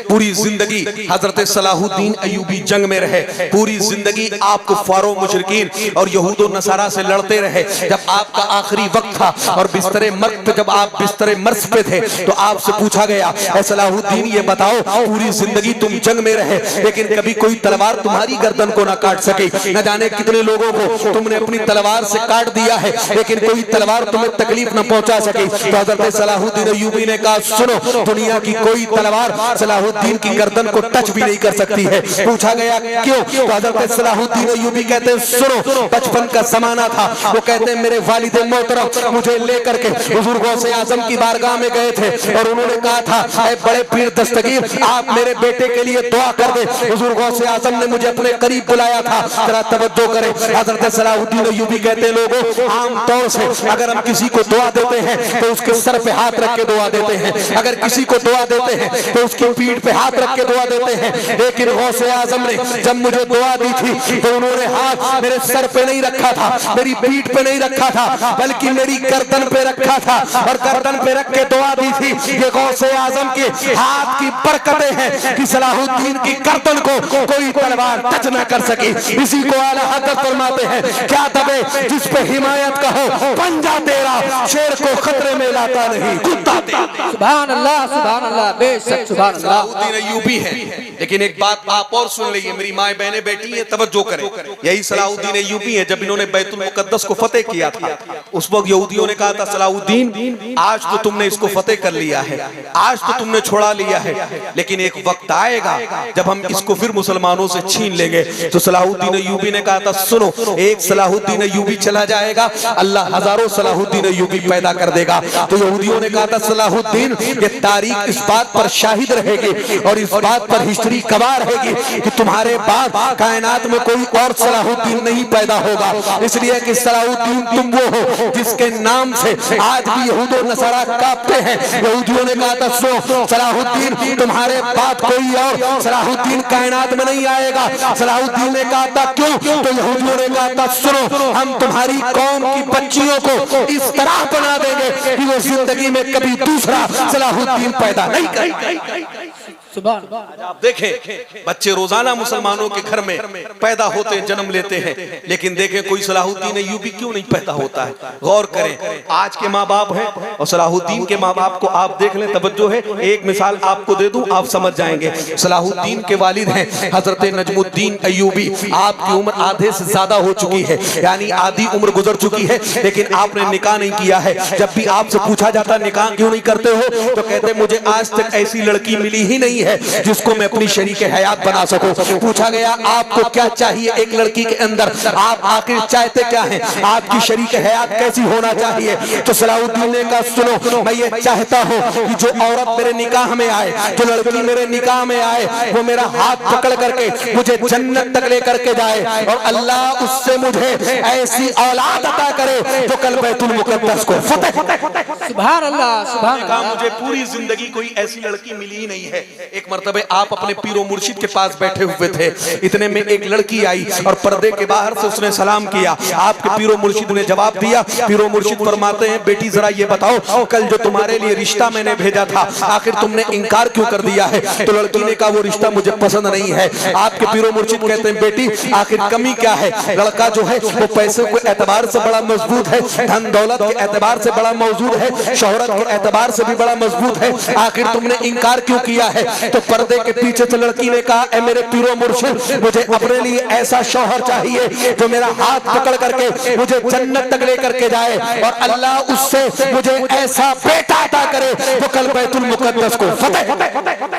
पूरी जिंदगी हजरत सलाहुद्दीन अय्यूबी जंग में रहे, पूरी जिंदगी आप कुफ्फारों मुशरिकीन और यहूद और नसारा से लड़ते रहे। जब आपका आखिरी वक्त था और बिस्तरे मर्द पे, जब आप बिस्तरे मर्ज पे थे तो आपसे पूछा गया ऐ सलाहुद्दीन ये बताओ पूरी जिंदगी तुम जंग में रहे लेकिन कभी कोई तलवार तुम्हारी गर्दन को ना काट सके। न जाने कितने लोगों को तुमने अपनी तलवार से काट दिया है लेकिन कोई तलवार तुम्हें तकलीफ न पहुंचा सके। तो हजरत सलाहुद्दीन अय्यूबी ने कहा सुनो दुनिया की कोई तलवार सलाहुद्दीन की गर्दन को टच भी नहीं कर सकती है। पूछा गया क्यों? तो हजरत सलाहुद्दीन अय्यूबी कहते हैं सुनो बचपन का जमाना था, वो कहते हैं मेरे वालिद मोहतरम मुझे लेकर के हुजूर गौसे आजम की बारगाह में गए थे और उन्होंने कहा था ऐ बड़े पीर दस्तगीर आप मेरे बेटे के लिए दुआ कर दे। हुजूर गौसे आजम ने मुझे अपने करीब बुलाया था। जरा तवज्जो करें, हजरत सलाहुद्दीन अय्यूबी कहते हैं लोगों आम तौर से अगर हम किसी को दुआ देते हैं तो उसके सर पे हाथ रख के दुआ देते हैं, अगर किसी को दुआ देते हैं तो उसकी पीठ पे हाथ रख के दुआ देते हैं। लेकिन गौसे आजम ने जब मुझे दुआ दी थी तो उन्होंने हाथ मेरे सर पे नहीं रखा था, मेरी पीठ पे नहीं रखा था, बल्कि मेरी गर्दन पे रखा था और गर्दन पे रख के दुआ दी थी। ये गौसे आजम के हाथ की बरकतें हैं कि सलाहुद्दीन की गर्दन को कोई तलवार टच न कर सके। इसी को आला हज़रत फरमाते हैं क्या तबे जिस पे हिमायत का हो, पंजा तेरा शेर को खतरे में लाता नहीं, कुत्ता तेरा। सुभान अल्लाह, बेशक सुभान अल्लाह। सलाहुद्दीन अय्यूबी है, लेकिन एक बात आप और सुन लीजिए, मेरी माए बहनें बैठी हैं, तवज्जो करें। यही सलाहुद्दीन अय्यूबी है, जब इन्होंने बैतुल मुकद्दस को फतेह किया था, उस वक्त यहूदियों ने कहा था सलाहुद्दीन आज तो तुमने इसको फतेह कर लिया है, आज तो तुमने छोड़ा लिया है, लेकिन एक वक्त आएगा जब हम इसको फिर मुसलमानों से छीन लेंगे। तो सलाहुद्दीन अय्यूबी ने कहा था सुनो, एक सलाहुद्दीन अय्यूबी चला जाएगा, अल्लाह हजारों सलाहुद्दीन अय्यूबी पैदा कर देगा। तो यहूदियों ने कहा था सलाहुद्दीन, ये तारीख इस बात पर शाहिद रहेगी और इस बात पर हिस्ट्री गवाह रहेगी कि तुम्हारे बाद कायनात में कोई और सलाहुद्दीन नहीं पैदा होगा, इसलिए कि सलाहुद्दीन तुम वो हो जिसके नाम से आज भी यहूद और नसारा कांपते हैं। यहूदियों ने कहा था सुनो सलाहुद्दीन तुम्हारे बाद कोई और सलाहुद्दीन कायनात में नहीं आएगा। सलाहुद्दीन ने कहा था क्यों? तो यहूदियों ने कहा था सुनो हम तुम्हारी कौम की बच्चियों को इस तरह बना देंगे कि वो जिंदगी में कभी दूसरा सलाहुद्दीन पैदा नहीं करेगा। आप देखें बच्चे रोजाना मुसलमानों के घर में पैदा होते हैं, जन्म लेते हैं, लेकिन देखें कोई सलाहुद्दीन अय्यूबी क्यों नहीं पैदा होता है। गौर करें, आज के माँ बाप हैं और सलाहुद्दीन के माँ बाप को आप देख लें, तवज्जो है। एक मिसाल आपको दे दूं, आप समझ जाएंगे। सलाहुद्दीन के वालिद हैं हजरत नजमुद्दीन अय्यूबी। आपकी उम्र आधे से ज्यादा हो चुकी है, यानी आधी उम्र गुजर चुकी है, लेकिन आपने निकाह नहीं किया है। जब भी आपसे पूछा जाता निकाह क्यों नहीं करते हो, तो कहते मुझे आज तक ऐसी लड़की मिली ही नहीं है जिसको मैं अपनी शरीक हयात बना सकूं। पूछा गया आपको क्या चाहिए एक लड़की के अंदर, आप आखिर चाहते क्या हैं, आपकी शरीक हयात कैसी होना चाहिए? तो सलाहुद्दीन ने कहा सुनो मैं ये चाहता हूं कि जो औरत मेरे निकाह में आए, जो लड़की मेरे निकाह में आए, वो मेरा हाथ पकड़ करके मुझे जन्नत तक लेकर के जाए और अल्लाह उससे मुझे ऐसी औलाद अता करे जो कल बैतुल मुकद्दस को फतेह। सुभान अल्लाह, सुभान अल्लाह। मुझे पूरी जिंदगी कोई ऐसी लड़की मिली ही नहीं है। एक मर्तबे आप अपने पीरो मुर्शिद के पास बैठे हुए थे, इतने में एक लड़की आई और पर्दे के बाहर से उसने सलाम किया। आपके पीरो मुर्शिद ने जवाब दिया। पीरो मुर्शिद फरमाते हैं बेटी जरा ये बताओ कल जो तुम्हारे लिए रिश्ता मैंने भेजा था आखिर तुमने इनकार क्यों कर दिया है? तो लड़की ने कहा वो रिश्ता मुझे पसंद नहीं है। आपके पीरो मुर्शिद कहते हैं बेटी आखिर कमी क्या है? लड़का जो है वो पैसे के एतबार से बड़ा मजबूत है, धन दौलत के एतबार से बड़ा मौजूद है, शोहरत के एतबार से भी बड़ा मजबूत है, आखिर तुमने इनकार क्यों किया है? तो पर्दे के पीछे से लड़की ने कहा ए मेरे पीरो मुर्शिद मुझे अपने लिए ऐसा शौहर चाहिए जो मेरा हाथ पकड़ करके मुझे जन्नत तक लेकर के जाए और अल्लाह उससे मुझे ऐसा बेटा अता करे जो कल बैतुल मुकद्दस को फतेह।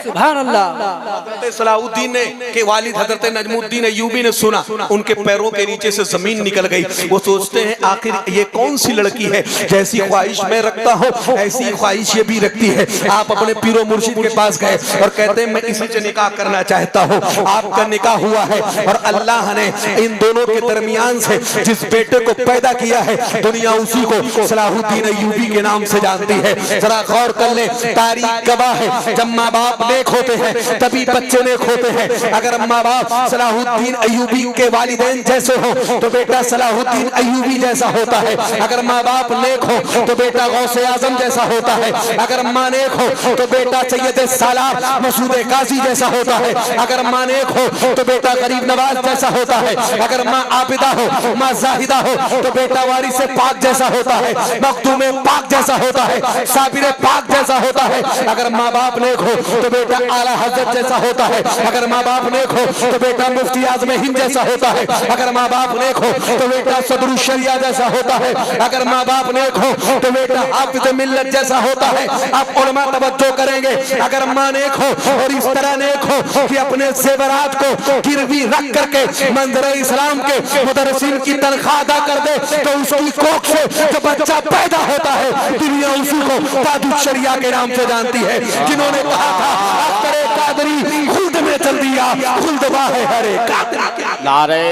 सुभान अल्लाह। सलाहुद्दीन ने के वालिद हजरत नजमुद्दीन अय्यूबी ने सुना, उनके पैरों के नीचे से जमीन निकल गई। वो सोचते हैं आखिर ये कौन सी लड़की है, जैसी ख्वाहिश मैं रखता हूँ ऐसी ख्वाहिश ये भी रखती है। आप अपने पीरो मुर्शिद के पास गए और कहते हैं मैं इसी से निकाह करना चाहता हूँ। आपका निकाह हुआ है और अल्लाह ने इन दोनों के दरमियान से जिस बेटे को पैदा किया है दुनिया उसी को सलाहुद्दीन अय्यूबी के नाम से जानती है। जरा गौर कर ले, तारीख गवाह है जब माँ बाप नेक होते हैं तभी बच्चे नेक होते हैं। अगर माँ बाप सलाहुद्दीन अय्यूबी के वालिदैन जैसे हो तो बेटा सलाहुद्दीन अय्यूबी जैसा होता है। अगर माँ बाप नेक हो तो बेटा गौसे आजम जैसा होता है। अगर माँ नेक हो तो बेटा सैयद सालार मसूद काजी जैसा होता है। अगर माँ नेक हो तो बेटा गरीब नवाज जैसा होता है। अगर माँ आबिदा हो, माँ जाहिदा हो तो बेटा वारिस पाक जैसा होता है, मखदूम पाक जैसा होता है, साबिर पाक जैसा होता है। अगर माँ बाप नेक हो तो बेटा आला हजरत जैसा होता है। अगर माँ बाप नेक हो तो बेटा मुफ्ती आज़म हिंद जैसा होता है। अगर माँ बाप नेक हो तो बेटा सदरुल शरिया जैसा होता है। अगर माँ बाप नेक हो तो बेटा हाफिज मिल्लत जैसा होता है। आप उलमा तवज्जो करेंगे, अगर माँ नेक हो और इस तरह नेक हो कि अपने ज़ेवरात को गिरवी रख करके मंजर इस्लाम के मुदर्रिसीन की तनख्वाह अदा कर दे तो उसकी कोख से जो बच्चा पैदा होता है दुनिया उसी को कादुल शरिया के नाम से जानती है। जिन्होंने कहा था अख्तरे कादरी खुल्द में चल दिया, खुल्द वाहे हरे कादरी। नारे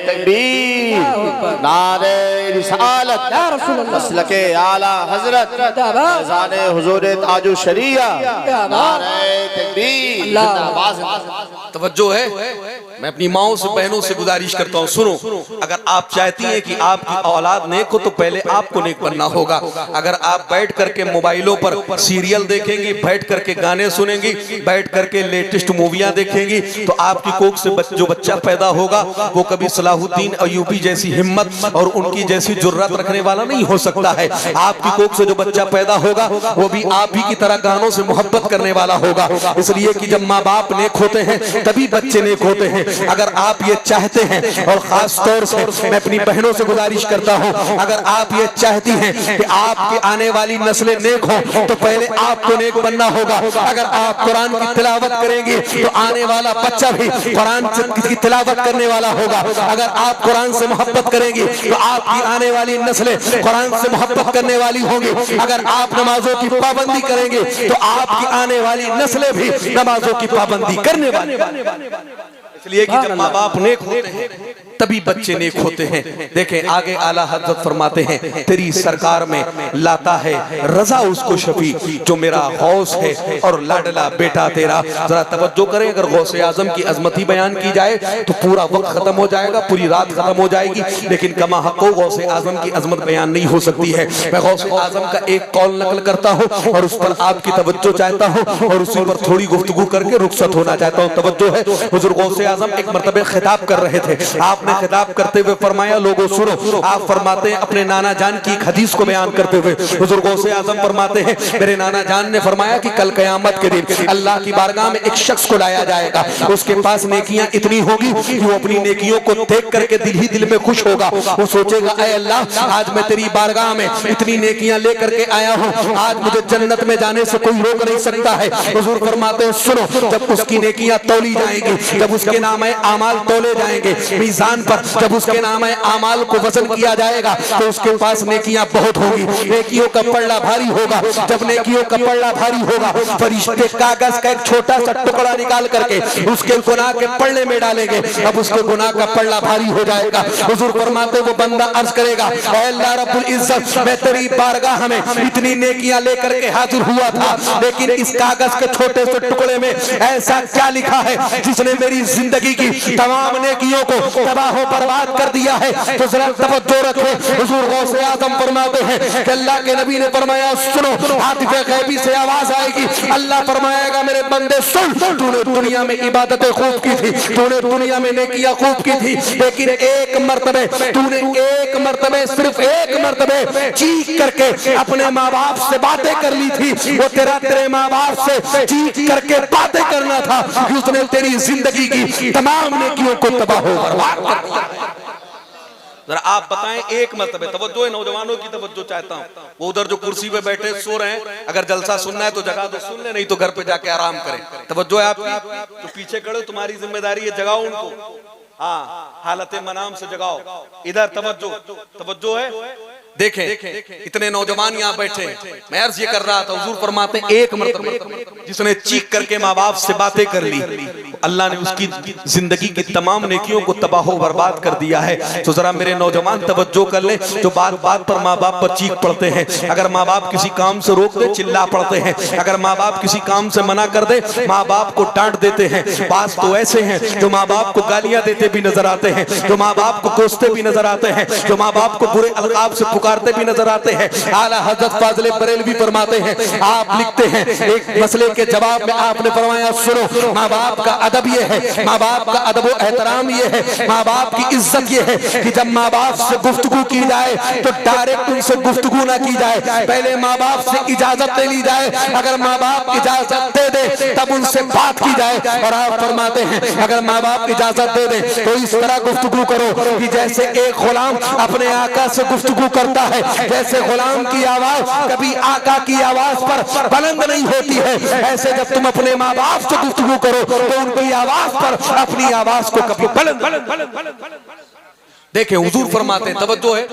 तकबीर, नारे रिसालत, मसलके आला हजरत, फैज़ाने हुजूर ताजुश शरिया, नारे तकबीर। जिंदाबाद जिंदाबाद। तवज्जो है। मैं अपनी माओं से बहनों से गुजारिश करता हूँ, सुनो, अगर आप चाहती हैं कि आपकी औलाद नेक हो तो पहले आपको नेक बनना होगा। अगर आप बैठ करके मोबाइलों पर सीरियल देखेंगी, बैठ करके गाने सुनेंगी, बैठ करके लेटेस्ट मूवियां देखेंगी, तो आपकी कोख से जो बच्चा पैदा होगा वो कभी सलाहुद्दीन अय्यूबी जैसी हिम्मत और उनकी जैसी जुर्रत रखने वाला नहीं हो सकता है। आपकी कोख से जो बच्चा पैदा होगा वो भी आप ही की तरह गानों से मोहब्बत करने वाला होगा। इसलिए कि जब माँ बाप नेक होते हैं तभी बच्चे नेक होते हैं। अगर आप ये चाहते हैं, और खास तौर से मैं अपनी बहनों से गुजारिश करता हूं, अगर आप ये चाहती हैं कि आपकी आने वाली नस्लें नेक हो तो पहले आपको नेक बनना होगा। अगर आप कुरान की तिलावत करेंगे तो आने वाला बच्चा भी कुरान की तिलावत करने वाला होगा। अगर आप कुरान से मोहब्बत करेंगे तो आपकी आने वाली नस्लें कुरान से मोहब्बत करने वाली होंगी। अगर आप नमाजों की पाबंदी करेंगे तो आपकी आने वाली नस्लें भी नमाजों की पाबंदी करने वाली। इसलिए कि जब माँ बाप नेक होते हैं तभी बच्चे नेक होते हैं। देखें आगे आला हजरत फरमाते हैं, तेरी सरकार में लाता है रजा उसको शफी जो मेरा गौस है और लाडला बेटा तेरा। जरा तवज्जो करें, अगर गौसे आजम की अजमती बयान की जाए तो पूरा वक्त खत्म हो जाएगा, पूरी रात खत्म हो जाएगी, लेकिन कमा हको गौसे आजम की अजमत बयान नहीं हो सकती है। मैं गौसे आजम का एक कौल नकल करता हूँ और उस पर आपकी तवज्जो चाहता हूँ और उसी पर थोड़ी गुफ्तगू करके रुखसत होना चाहता हूँ। तवज्जो है, हुजूर गौसे आजम एक मर्तबे खिताब कर रहे थे। आपने खिताब करते हुए फरमाया, लोगों सुनो। आप फरमाते हैं अपने नाना जान की एक हदीस को बयान करते हुए, हुजूर गौसे आजम फरमाते हैं, मेरे नाना जान ने फरमाया कि कल क़यामत के दिन अल्लाह की बारगाह में एक शख्स को लाया जाएगा, उसके पास नेकियां इतनी होगी कि वो अपनी नेकियों को देख करके दिल ही दिल में खुश होगा। वो सोचेगा, ऐ अल्लाह, आज मैं तेरी बारगाह में इतनी नेकियां लेकर के आया हूँ, आज मुझे जन्नत में जाने से कोई रोक नहीं सकता है। हुजूर फरमाते हैं, सुनो, जब उसकी नेकियां तौली जाएंगी, जब उसके नाम आमाल तोले जाएंगे मीज़ान पर, जब उसके नाम आमाल को वजन किया जाएगा तो उसके पास नेकियां बहुत होगी, नेकियों का पल्ला भारी होगा। जब नेकियों का पल्ला भारी होगा, फरिश्ते कागज का एक छोटा सा टुकड़ा निकाल करके उसके गुनाह के पल्ले में डालेंगे। अब उसके गुनाह का पल्ला भारी हो जाएगा। हुजूर फरमाते, वो बंदा अर्ज करेगा, ऐ अल्लाह रब्बुल इज्जत, मैं तेरी बारगाह में इतनी नेकियां लेकर के हाजिर हुआ था, लेकिन इस कागज के छोटे से टुकड़े में ऐसा क्या लिखा है जिसने मेरी जिंदगी की तमाम नेकियों को तबाह बर्बाद कर दिया है। तो जरा तवज्जो रखें। हुजूर गौसे आजम फरमाते हैं कि अल्लाह के नबी ने फरमाया, सुनो, हातिफ़े गैबी से आवाज आएगी, अल्लाह फरमाएगा, मेरे बंदे सुन, तूने दुनिया में इबादतें खूब की थी, तूने दुनिया में नेकियां खूब की थी, लेकिन एक मर्तबे तूने एक मर्तबे सिर्फ एक मर्तबे चीख करके अपने माँ बाप से बातें कर ली थी। वो तेरे माँ बाप से चीख करके बातें करना था कि उसने तेरी जिंदगी की तमाम नेकियों को तबाह बर्बाद कर दिया। जरा आप बताएं, एक मर्तबे तवज्जो है, नौजवानों की तवज्जो चाहता हूं। वो उधर जो कुर्सी पे बैठे सो रहे हैं, अगर जलसा सुनना है तो जगा दो, सुन ले, नहीं तो घर पे जाके आराम करें। तवज्जो है आपकी, तो पीछे खड़े, तुम्हारी जिम्मेदारी है, जगाओ उनको। हाँ, हालत मनाम से जगाओ। इधर तवज्जो है। देखें इतने नौजवान यहाँ बैठे, मैं अर्ज ये कर रहा था, हुजूर फरमाते एक मर्तबे जिसने चीख करके माँ बाप से बातें कर ली, अल्लाह ने उसकी जिंदगी की तमाम नेकियों को तबाह बर्बाद कर दिया है। तो जरा मेरे नौजवान तवज्जो कर ले, जो बात बात पर माँ बाप पर चीख पड़ते हैं, अगर माँ बाप किसी काम से रोक दे चिल्ला पड़ते हैं, अगर माँ बाप किसी काम से मना कर दे माँ बाप को डांट देते हैं। बात तो ऐसे हैं जो माँ बाप को गालियां देते भी नजर आते हैं, जो माँ बाप को कोसते भी नजर आते हैं, जो माँ बाप को बुरे अलकाब से पुकारते भी नजर आते हैं। आला हजरत फाजिल बरेलवी फरमाते हैं, आप लिखते हैं एक मसले के जवाब में आपने फरमाया, सुनो, माँ बाप का अदब ये है, माँ बाप का अदब व एहतराम ये है, माँ बाप की इज्जत ये है कि जब माँ बाप से गुफ्तगू की जाए तो डायरेक्ट उनसे गुफ्तगू ना की जाए, पहले माँ बाप से इजाजत ले ली जाए। अगर माँ बाप इजाजत दे दे तब उनसे बात की जाए। और आप फरमाते हैं अगर माँ बाप इजाजत दे दे तो इस तरह गुफ्तगू करो कि जैसे एक गुलाम अपने आका से गुफ्तगू करता है, जैसे गुलाम की आवाज कभी आका की आवाज पर बुलंद नहीं होती है, ऐसे जब तुम अपने माँ बाप से गुफ्तगू करो तो उनकी आवाज पर अपनी आवाज को कभी बुलंद। देखें हुजूर फरमाते हैं, तवज्जो है,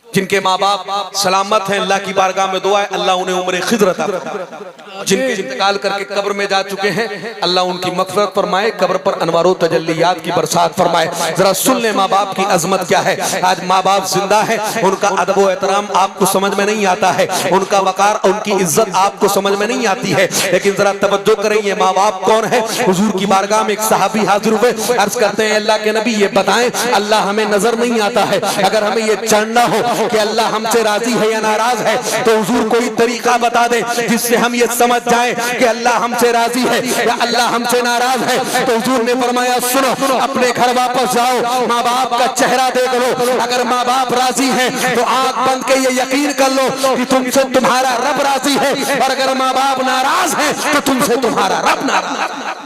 जिनके माँ बाप सलामत हैं, अल्लाह की बारगाह में दुआ है अल्लाह उन्हें उम्र खिज़र अता फरमाए। जिनके इंतकाल करके कब्र में जा चुके हैं अल्लाह उनकी मग़फ़िरत फरमाए, कब्र पर अनवारो तजल्लियात की बरसात फरमाए। जरा सुन ले माँ बाप की अजमत क्या है। आज माँ बाप जिंदा है, उनका अदब व एहतराम आपको समझ में नहीं आता है, उनका वकार उनकी इज्जत आपको समझ में नहीं आती है, लेकिन जरा तवज्जो करें ये माँ बाप कौन है। हुजूर की बारगाह में एक सहाबी हाजिर हुए, अर्ज करते हैं अल्लाह के नबी ये बताएं अल्लाह हमें नजर नहीं आता है, अगर हमें ये जानना हो कि अल्लाह हमसे राजी है या नाराज है तो हुजूर कोई तरीका बता दे जिससे हम ये समझ जाएं कि अल्लाह हमसे राजी है या अल्लाह हमसे नाराज है। तो हुजूर ने फरमाया सुनो, अपने घर वापस जाओ, माँ बाप का चेहरा देख लो, अगर माँ बाप राजी हैं तो आंख बंद के ये यकीन कर लो कि तुमसे तुम्हारा रब राजी है, और अगर माँ बाप नाराज है तो तुमसे तुम्हारा रब नाराज है।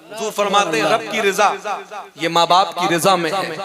हुजूर फरमाते हैं रब की रिजा ये माँ बाप की रिजा में है,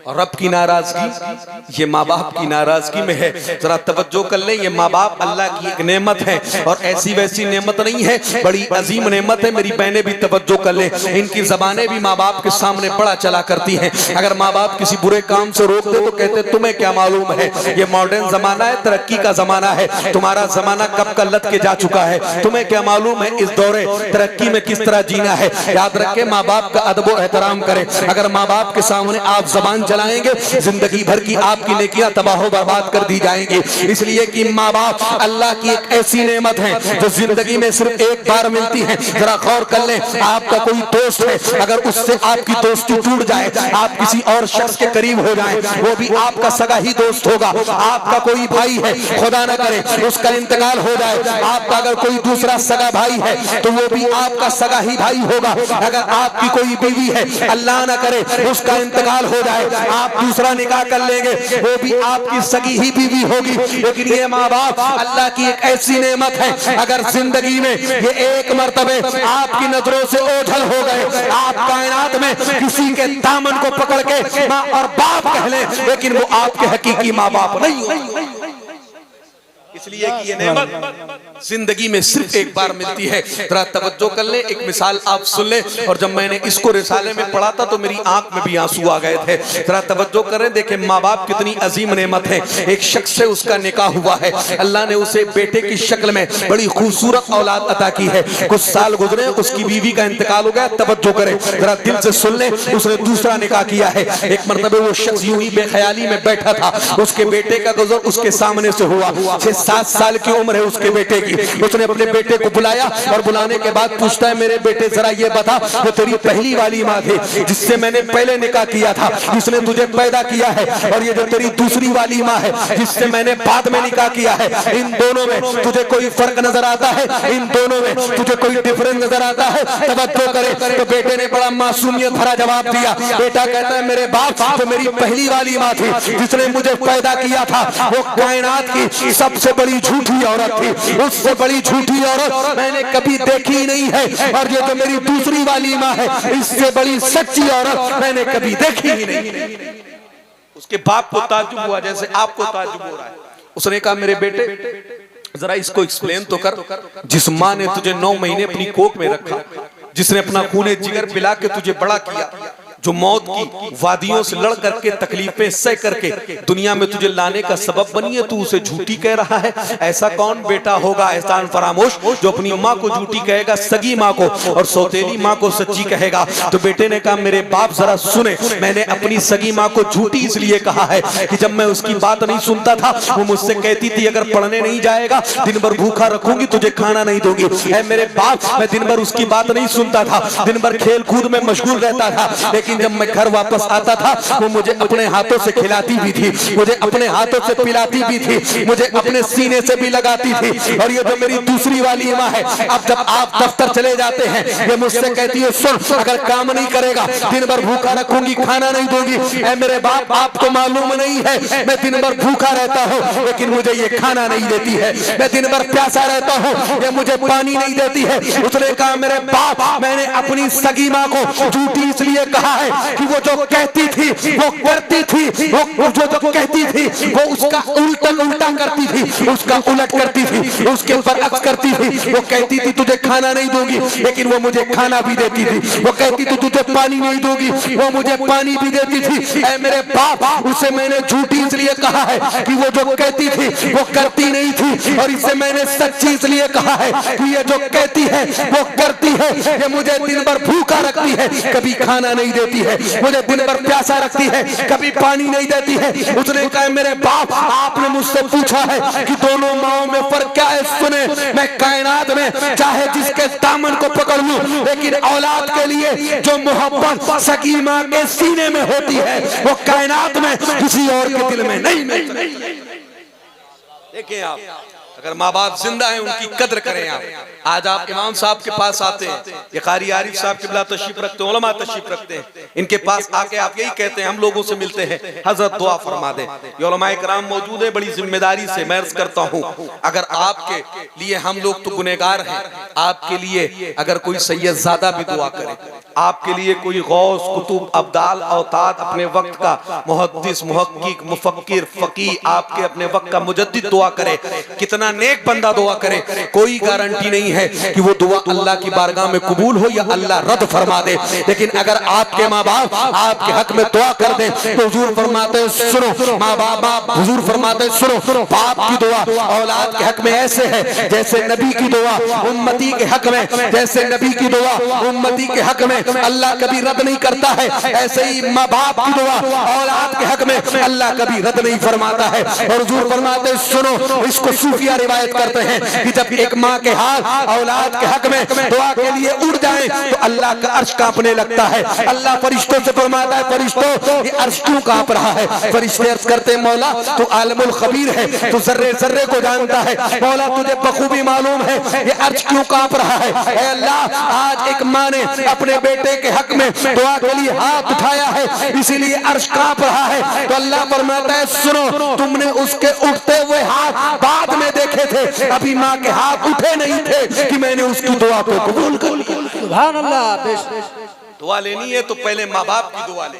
और रब की नाराजगी ये माँ बाप की नाराजगी में है। जरा तवज्जो कर लें, ये माँ बाप अल्लाह की एक नेमत है, और ऐसी वैसी नेमत नहीं है, बड़ी अजीम नेमत है। मेरी बहनें भी तवज्जो कर लें, इनकी जबानें भी माँ बाप के सामने बड़ा चला करती हैं। अगर माँ बाप किसी बुरे काम से रोक दे तो कहते तुम्हें क्या मालूम है, ये मॉडर्न जमाना है, तरक्की का जमाना है, तुम्हारा जमाना कब का लट के जा चुका है, तुम्हें क्या मालूम है इस दौरे तरक्की में किस तरह जीना है। याद रखें माँ बाप का अदब व एहतराम करें। अगर माँ बाप के सामने आप जबान चलाएंगे जिंदगी भर की आपकी नेकियां तबाह बर्बाद कर दी जाएंगी, इसलिए कि माँ बाप अल्लाह की एक ऐसी नेमत है जो जिंदगी में सिर्फ एक बार मिलती है। जरा गौर कर लें, आपका कोई दोस्त है, अगर उससे आपकी दोस्ती टूट जाए, आप किसी और शख्स के करीब हो जाए, वो भी आपका सगा ही दोस्त होगा। आपका कोई भाई है, खुदा न करे उसका इंतकाल हो जाए, आपका अगर कोई दूसरा सगा भाई है तो वो भी आपका सगा ही भाई होगा। अगर आपकी कोई बीवी है, अल्लाह ना करे उसका इंतकाल हो जाए, आप दूसरा निकाह कर लेंगे, वो भी आपकी सगी ही बीवी होगी। लेकिन ये माँ बाप अल्लाह की एक ऐसी नेमत है, अगर जिंदगी में ये एक मर्तबे आपकी नजरों से ओझल हो गए, आप कायनात में किसी के दामन को पकड़ के माँ और बाप कह लें, लेकिन वो आपके हकीकी माँ बाप नहीं हो, इसलिए कि ये नेमत जिंदगी में सिर्फ एक बार मिलती है। जरा तवज्जो कर ले, एक मिसाल आप सुन ले। और जब मैंने इसको रिसाले में पढ़ा था तो मेरी आंख में भी आंसू आ गए थे। जरा तवज्जो करें, देखें माँ बाप कितनी अजीम नेमत है। एक शख्स से उसका निकाह हुआ है, अल्लाह ने उसे बेटे की शक्ल में बड़ी खूबसूरत औलाद अता की है। कुछ साल गुजरे, उसकी बीवी का इंतकाल हो गया। तवज्जो करें, जरा दिल से सुन ले, उसने दूसरा निकाह किया है। एक मरतबे वो शख्स यूं ही बेख्याली में बैठा था, उसके बेटे का गुजर उसके सामने से हुआ। 6-7 साल की उम्र है उसके बेटे की। उसने अपने बेटे को बुलाया और बुलाने के बाद पूछता है मेरे बेटे जरा ये बता, वो तेरी पहली वाली माँ थी जिससे मैंने पहले निकाह किया था, जिसने तुझे पैदा किया है, और ये जो तेरी दूसरी वाली माँ है जिससे मैंने बाद में निकाह किया है, इन दोनों में तुझे कोई फर्क नजर आता है? इन दोनों में तुझे कोई डिफरेंस नजर आता है? तवज्जो करे तो बेटे ने बड़ा मासूमियत भरा जवाब दिया। बेटा कहता है मेरे बाप तो मेरी पहली वाली माँ थी जिसने मुझे पैदा किया था, वो कायनात की सबसे बड़ी झूठी औरत थी, उससे बड़ी झूठी औरत मैंने कभी देखी ही नहीं है, और ये जो मेरी दूसरी वाली माँ है इससे बड़ी सच्ची औरत मैंने कभी देखी ही नहीं। उसके बाप को ताज्जुब हुआ जैसे आपको ताज्जुब हो रहा है। उसने कहा मेरे बेटे जरा इसको एक्सप्लेन तो कर, जिस माँ ने तुझे 9 महीने अपनी कोख में रखा, जिसने अपना खूने जिगर पिला के तुझे बड़ा किया, जो मौत की वादियों से लड़ करके तकलीफें सह करके दुनिया में तुझे लाने का सबब बनी है, तू उसे झूठी कह रहा है? ऐसा कौन बेटा होगा एहसान फरामोश जो अपनी माँ को झूठी कहेगा, सगी माँ को, और सौतेली माँ को सच्ची कहेगा? तो बेटे ने कहा मेरे बाप जरा सुने, मैंने अपनी सगी माँ को झूठी इसलिए कहा है कि जब मैं उसकी बात नहीं सुनता था वो मुझसे कहती थी अगर पढ़ने नहीं जाएगा दिन भर भूखा रखूंगी, तुझे खाना नहीं दूंगी। है मेरे बाप, मैं दिन भर उसकी बात नहीं सुनता था, दिन भर खेल कूद में मशगूल रहता था, लेकिन जब मैं घर वापस आता था वो मुझे अपने हाथों से खिलाती भी थी, मुझे अपने हाथों से पिलाती भी थी, मुझे अपने सीने से भी लगाती थी। और ये जो मेरी दूसरी वाली माँ है, अब जब आप दफ्तर चले जाते हैं ये मुझसे कहती है सुन अगर काम नहीं करेगा दिन भर भूखा रखूंगी, खाना नहीं दूंगी। ऐ मेरे बाप, आपको मालूम नहीं है मैं दिन भर भूखा रहता हूँ लेकिन मुझे ये खाना नहीं देती है, मैं दिन भर प्यासा रहता हूँ ये मुझे पानी नहीं देती है। उसने कहा मेरे बाप, मैंने अपनी सगी माँ को झूठी इसलिए कहा है कि वो जो कहती थी वो करती थी, वो जो कहती थी वो उसका उल्टा करती थी, उसका उलट करती थी, उसके बरअक्स करती थी। वो कहती थी तुझे खाना नहीं दूंगी, लेकिन वो मुझे खाना भी देती थी। वो कहती थी तुझे पानी नहीं दूंगी, वो मुझे पानी भी देती थी। ऐ मेरे बाप, उसे मैंने झूठी इसलिए कहा है कि वो जो कहती थी वो करती नहीं थी, और इसे मैंने सच्ची इसलिए कहा है कि ये जो कहती है वो करती है। ये मुझे दिन भर भूखा रखती है, कभी खाना नहीं देती है, मुझे दिन भर प्यासा रखती है, कभी पानी नहीं देती है। उसने कहा मेरे बाप, आपने मुझसे पूछा है कि दोनों माओं में फर्क क्या है, सुने, मैं कायनात में चाहे जिसके दामन को पकड़ लूं, लेकिन औलाद के लिए जो मोहब्बत सगी मां के सीने में होती है वो कायनात में किसी और के दिल में नहीं मिलती। देखिए आप, अगर माँ बाप जिंदा हैं उनकी कद्र करें आप। आज आप इमाम साहब के पास आते हैं, ये कारी आरिफ साहब किबला तशरीफ रखते हैं, उलमा तशरीफ रखते हैं, इनके पास आके आप यही कहते हैं, हम लोगों से मिलते हैं, हजरत दुआ फरमा दे। ये उलमाए कराम मौजूद है, बड़ी जिम्मेदारी से मैं अर्ज करता हूँ, अगर आपके लिए, हम लोग तो गुनहगार हैं, आपके लिए अगर कोई सैयदजादा भी दुआ करे, आपके लिए कोई गौस कुतुब अब्दाल औताद अपने वक्त का मुहद्दिस मुहक्किक मुफक्किर फकीह आपके अपने वक्त का मुजद्दिद दुआ करे, कितना नेक बंदा दुआ करे, कोई गारंटी नहीं है कि वो दुआ अल्लाह की बारगाह में कबूल हो या अल्लाह रद्द फरमा दे। लेकिन अगर आपके माँ बाप आपके हक में दुआ कर दे तो हुजूर फरमाते सुनो, माँ बाप हुजूर फरमाते सुनो, बाप की दुआ औलाद के हक में ऐसे है जैसे नबी की दुआ उम्मती के हक में, जैसे नबी की दुआ उम्मती के हक में अल्लाह कभी रद्द नहीं करता है, ऐसे ही माँ बाप की दुआ औलाद के हक में अल्लाह कभी रद्द नहीं फरमाता है। और हुजूर फरमाते सुनो, इसको सूफिया रिवायत करते हैं कि जब एक माँ के हाथ औलाद के हक में दुआ के लिए उड़ जाए तो अल्लाह का अर्श कांपने लगता है। अल्लाह फरिश्तों से फरमाता है, फरिश्तों ये अर्श क्यों कांप रहा है? फरिश्ते अर्ज करते हैं मौला तू आलमुल खबीर है, तू जर्रे जर्रे को जानता है, मौला तुझे बखूबी मालूम है ये अर्श क्यों कांप रहा है। ऐ अल्लाह, आज एक माँ ने अपने बेटे के हक में दुआ के लिए हाथ उठाया है, इसीलिए अर्श कांप रहा है। तो अल्लाह फरमाता है सुनो, तुमने उसके उठते हुए हाथ बाद में देखे थे, अभी माँ के हाथ उठे नहीं थे कि मैंने उसकी दुआ को कबूल कर लिया। सुभान अल्लाह। दुआ लेनी है तो पहले माँ बाप की दुआ ले,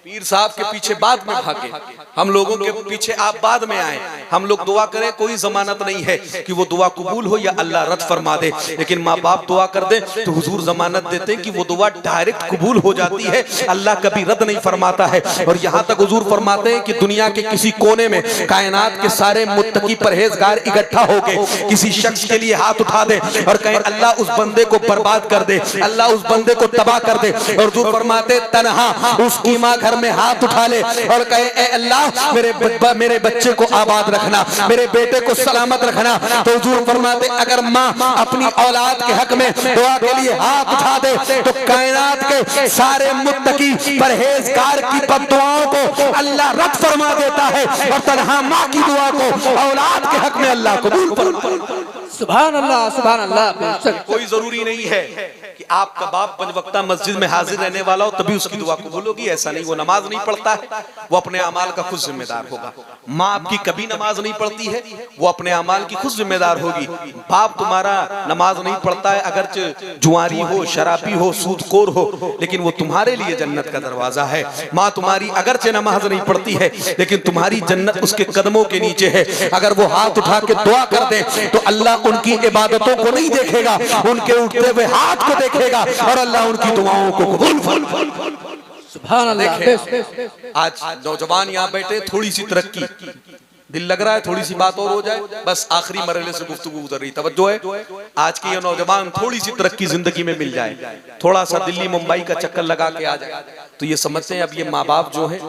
पीर साहब के पीछे बाद में भागे, हम लोगों के पीछे आप बाद में आए, हम लोग दुआ करें, कोई जमानत नहीं है कि वो दुआ कबूल हो या अल्लाह रद्द फरमा दे। लेकिन माँ बाप दुआ कर दे तो हुजूर जमानत देते हैं कि वो दुआ डायरेक्ट कबूल हो जाती है, अल्लाह कभी रद्द नहीं फरमाता है। और यहाँ तक हुजूर फरमाते हैं कि दुनिया के किसी कोने में कायनात के सारे मुत्तकी परहेजगार इकट्ठा हो गए, किसी शख्स के लिए हाथ उठा दे और कहें अल्लाह उस बंदे को बर्बाद कर दे, अल्लाह उस बंदे को तबाह कर दे, और हुजूर फरमाते तन्हा उसकी माँ घर में हाथ उठा ले और कहे ए अल्लाह मेरे बच्चे को आबाद रखना, मेरे बेटे को सलामत रखना। तो हुजूर फरमाते अगर माँ अपनी औलाद के हक में दुआ के लिए हाथ उठा दे तो कायनात के सारे मुत्तकी परहेजगार की बद्दुआओं को अल्लाह रद्द फरमा देता है, और तन्हा माँ की दुआ को औलाद के हक में अल्लाह कबूल फरमाता है। सुभान अल्लाह, सुभान अल्लाह। कोई जरूरी नहीं है कि आपका बाप पंज वक्ता मस्जिद में हाजिर रहने वाला हो तभी उसकी दुआ कबूल होगी, ऐसा नहीं। वो नमाज नहीं पढ़ता है, वो अपने अमाल का खुद जिम्मेदार होगा। माँ आपकी कभी नमाज नहीं पढ़ती है, वो अपने अमाल की खुद जिम्मेदार होगी। बाप तुम्हारा नमाज नहीं पढ़ता है, अगर जुआरी हो, शराबी हो, सूदखोर हो, लेकिन वो तुम्हारे लिए जन्नत का दरवाजा है। माँ तुम्हारी अगरचे नमाज नहीं पढ़ती है, लेकिन तुम्हारी जन्नत उसके कदमों के नीचे है। अगर वो हाथ उठा के दुआ कर दे तो अल्लाह उनकी इबादतों को नहीं देखेगा, उनके उठते हुए हाथ को देखेगा, और अल्लाह उनकी दुआओं को कबूल फरमाएगा। सुभान अल्लाह। आज नौजवान यहाँ बैठे, थोड़ी सी तरक्की, दिल लग रहा है थोड़ी सी बात और हो जाए, बस आखिरी मरहले से गुफ्तगू गुजर रही, तवज्जो है। आज के ये नौजवान थोड़ी सी तरक्की जिंदगी में मिल जाए, थोड़ा सा दिल्ली मुंबई का चक्कर लगा के आ जाए, तो ये समझते हैं अब ये माँ बाप जो है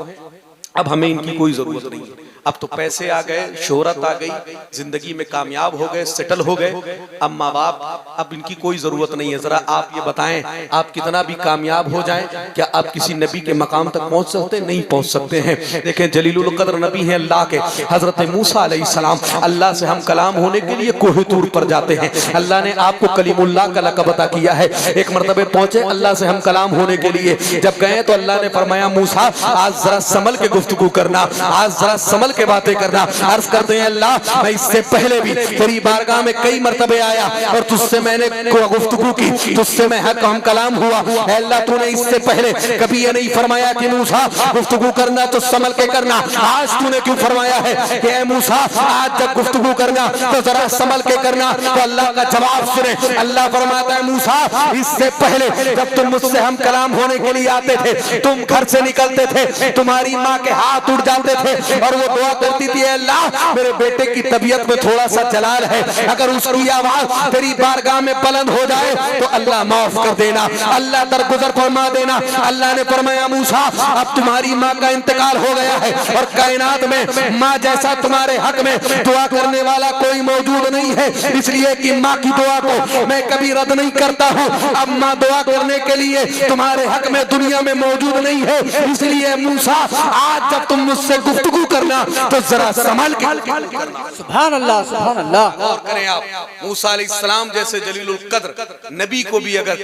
अब हमें इनकी कोई जरूरत नहीं है। अब तो पैसे आ गए, शोहरत आ गई, जिंदगी में कामयाब हो गए, सेटल हो गए, अब माँ बाप अब इनकी कोई जरूरत नहीं है। जरा आप ये बताएं, आप कितना भी कामयाब हो जाएं, क्या आप किसी नबी के मकाम तक पहुंच सकते हैं? नहीं पहुंच सकते हैं। देखें जलीलुल कद्र नबी हैं अल्लाह के, हजरत मूसा अलैहिस्सलाम, अल्लाह से हम कलाम होने के लिए कोहे तूर पर जाते हैं। अल्लाह ने आपको कलीमुल्लाह का लक़ब अता किया है। एक मरतबे पहुंचे अल्लाह से हम कलाम होने के लिए, जब गए तो अल्लाह ने फरमाया मूसा आज जरा संभल के गुफ्तगू करना, आज जरा संभल के बातें करना। अर्ज करते हैं अल्लाह मैं इससे पहले भी तेरी बारगाह में कई मरतबे आया और तुझसे मैंने गुफ्तगू की, तुझसे मैं हक हम कलाम हुआ। अल्लाह तूने इससे पहले कभी ये नहीं फरमाया कि मूसा गुफ्तगू करना तो संभल के करना। आज तूने क्यों फरमाया है कि ऐ मूसा आज जब गुफ्तगू करना तो जरा संभल के करना। तो अल्लाह का जवाब सुने। अल्लाह फरमाता है मूसा इससे पहले जब तुम मुझसे हम कलाम होने के लिए आते थे, तुम घर से निकलते थे, तुम्हारी माँ के हाथ उड़ जाते थे और वो दुआ करती थी अल्लाह मेरे बेटे की तबीयत में थोड़ा सा जलाल है, अगर उसकी आवाज तेरी बारगाह में बुलंद हो जाए तो अल्लाह माफ कर देना, अल्लाह दरगुजर फरमा देना। अल्लाह ने फरमाया मूसा अब तुम्हारी माँ का इंतकाल हो गया है और कायनात में माँ जैसा तुम्हारे हक में दुआ करने वाला कोई मौजूद नहीं है, इसलिए कि माँ की दुआ को मैं कभी रद्द नहीं करता हूँ। अब माँ दुआ करने के लिए तुम्हारे हक में दुनिया में मौजूद नहीं है, इसलिए मूसा आज जब तुम मुझसे गुफ्तगू करना तो जरा संभल के करना। सुभान अल्लाह, सुभान अल्लाह। और करें आप मूसा अलैहिस्सलाम जैसे जलीलुल कद्र नबी को भी अगर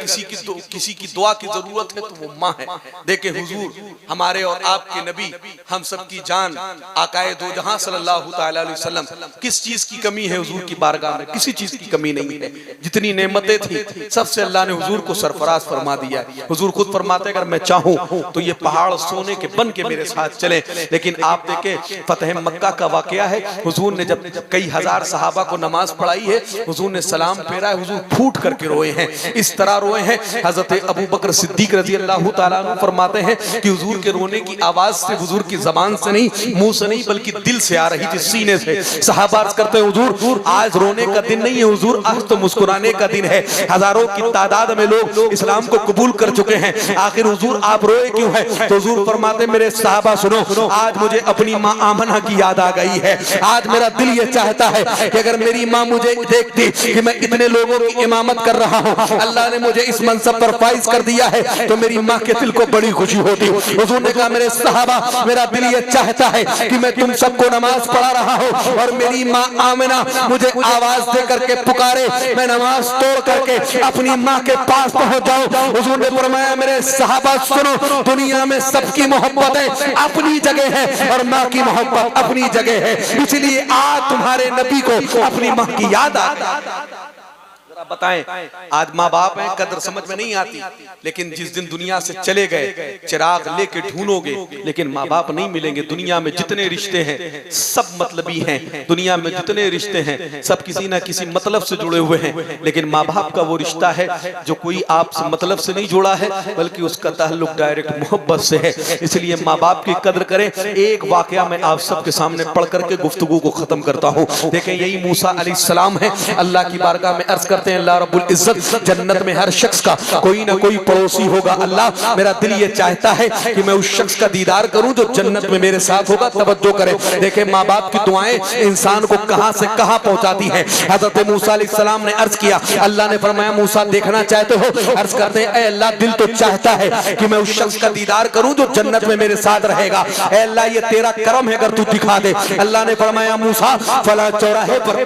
किसी की दुआ की जरूरत है तो वो माँ है। देखे हुजूर हमारे और आपके नबी हम सब की जान आकाए दो जहां सल्लल्लाहु तआला अलैहि वसल्लम, किस चीज की कमी है हुजूर की बारगाह में? किसी चीज की कमी नहीं है। जितनी नेमतें थी सबसे अल्लाह ने हुजूर को सरफराज फरमा दिया। हुजूर खुद फरमाते अगर मैं चाहूं तो ये पहाड़ सोने के बन के मेरे साथ चले। लेकिन आप देखें फतेह मक्का का वाकया है, हुजूर ने जब कई हजार सहाबा को नमाज पढ़ाई है, हुजूर ने सलाम फेरा है, हुजूर फूट करके रोए हैं। इस तरह रोए हैं हजरत अबू बकर सिद्दीक रजी अल्लाह तआला अन्हु फरमाते हैं कि हुजूर के रोने की आवाज से हुजूर की जबान से नहीं, मुंह से नहीं, बल्कि दिल से आ रही थी, सीने से। सहाबा अर्ज करते हैं हुजूर आज रोने का दिन नहीं है हुजूर, आज तो मुस्कुराने का दिन है। हजारों की तादाद में लोग इस्लाम को कबूल कर चुके हैं, आखिर हुजूर आप रोए क्यों है? तो हुजूर फरमाते मेरे सहाबा सुनो, आज मुझे अपनी माँ आमना की याद आ गई है। आज मेरा दिल ये चाहता है कि अगर मेरी माँ मुझे देखती कि मैं इतने लोगों की इमामत कर रहा हूँ, अल्लाह ने मुझे इस मनसब पर फाइज कर दिया है, तो मेरी माँ के दिल को बड़ी खुशी होती। हुजूर ने कहा मेरे सहाबा मेरा दिल ये चाहता है कि मैं तुम सबको नमाज पढ़ा रहा हूँ और मेरी माँ आमिना मुझे आवाज दे करके पुकारे, मैं नमाज तोड़ करके अपनी माँ के पास पहुंच जाऊं। हुजूर ने फरमाया मेरे सहाबा सुनो, दुनिया में सबकी मोहब्बत है अपनी जगह है और माँ की मोहब्बत अपनी जगह है, इसलिए आज तुम्हारे नबी को अपनी माँ की याद आ गई। बताएं आज माँ बाप हैं कदर समझ में नहीं आती, लेकिन जिस दिन दुनिया से चले गए चिराग लेके ढूंढोगे लेकिन माँ बाप नहीं मिलेंगे। दुनिया में जितने रिश्ते हैं सब मतलबी हैं, दुनिया में जितने रिश्ते हैं सब किसी ना किसी मतलब से जुड़े हुए हैं, लेकिन माँ बाप का वो रिश्ता है जो कोई आपसे मतलब से नहीं जुड़ा है बल्कि उसका ताल्लुक डायरेक्ट मोहब्बत से है। इसलिए माँ बाप की कदर करें। एक वाकया मैं आप सबके सामने पढ़ करके गुफ्तगू को खत्म करता हूँ। देखें यही मूसा अलैहिस्सलाम है, अल्लाह की बारगाह में अर्ज करते हैं अल्लाह रब्बुल इज्जत जन्नत में हर शख्स का कोई ना कोई पड़ोसी होगा। अल्लाह मेरा दिल ये चाहता है कि मैं उस शख्स का दीदार करूं जो जन्नत में मेरे साथ होगा। तवज्जो करें, देखें माँ बाप की दुआएं इंसान को कहां से कहां पहुंचाती हैं। हजरत मूसा अलैहिस्सलाम ने अर्ज किया, अल्लाह ने फरमाया मूसा देखना चाहते हो? अर्ज करते हैं अल्लाह दिल तो चाहता है कि मैं उस शख्स का दीदार करूं जो जन्नत में मेरे साथ रहेगा। अल्लाह ये तेरा करम है अगर तू दिखा दे। अल्लाह ने फरमाया मूसा फला चौराहे पर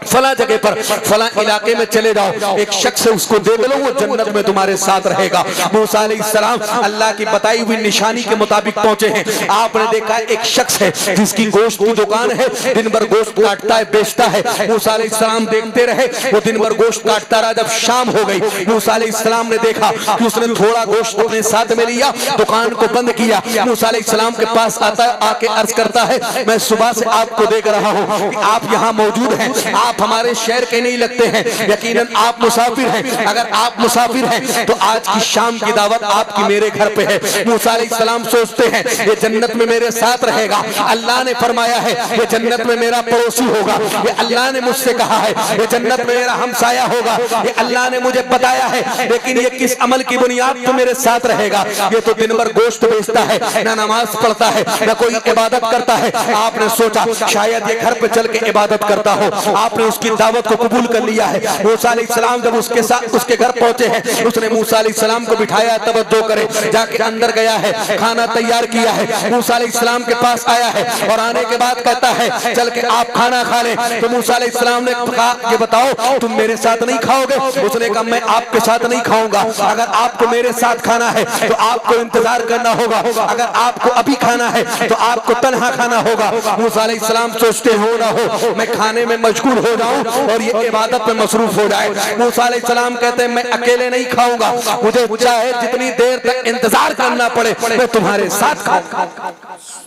फला जगह पर फला इलाके में चले जाओ, एक शख्स है उसको देख लो, वो जन्नत में तुम्हारे साथ रहेगा। मूसा अलैहिस्सलाम अल्लाह की बताई हुई निशानी के मुताबिक पहुंचे हैं। आपने देखा एक शख्स है जिसकी गोश्त की दुकान है, दिन भर गोश्त काटता है बेचता है। मूसा अलैहिस्सलाम देखते रहे, वो दिन भर गोश्त काटता रहा। जब शाम हो गई मूसा अलैहिस्सलाम ने देखा कि उसने थोड़ा गोश्त अपने साथ में लिया, दुकान को बंद किया। मूसा अलैहिस्सलाम के पास आता है, आके अर्ज करता है मैं सुबह से आपको देख रहा हूँ कि आप यहाँ मौजूद हैं, आप हमारे शहर के नहीं लगते हैं, यकीनन आप मुसाफिर हैं। अगर आप मुसाफिर हैं तो आज की शाम की दावत आपकी मेरे घर पे है। मूसा अलैहिस्सलाम सोचते हैं ये जन्नत में मेरे साथ रहेगा, अल्लाह ने फरमाया है ये जन्नत में मेरा पड़ोसी होगा, ये अल्लाह ने मुझसे कहा है ये जन्नत में मेरा हमसाया होगा, ये अल्लाह ने मुझे बताया है। लेकिन ये किस अमल की बुनियाद पे मेरे साथ रहेगा? ये तो दिन भर गोश्त बेचता है, ना नमाज पढ़ता है, ना कोई इबादत करता है। आपने सोचा शायद ये घर पे चल के इबादत करता हो, आपने उसकी दावत को कबूल कर लिया है। मूसा अलैहिस्सलाम जब उसके साथ उसके घर पहुंचे हैं, उसने मूसा अलैहिस्सलाम को बिठाया, तवज्जो करे, जाके अंदर गया है, खाना तैयार किया है, मूसा अलैहिस्सलाम के पास आया है और आने के बाद कहता है चल के आप खाना खा लें। तो मूसा अलैहिस्सलाम ने कहा ये बताओ तुम मेरे साथ नहीं खाओगे? उसने कहा मैं आपके साथ नहीं खाऊंगा, अगर आपको मेरे साथ खाना है तो आपको इंतजार करना होगा, अगर आपको अभी खाना है तो आपको तन्हा खाना होगा। मूसा अलैहिस्सलाम सोचते हो ना हो मैं खाने में मशगूल हो जाऊं और ये इबादत में मसरूफ हो जाए। मूसा अलैहिस्सलाम कहते हैं मैं अकेले नहीं खाऊंगा, मुझे चाहे जितनी देर तक इंतजार करना पड़े मैं तुम्हारे साथ खाऊंगा।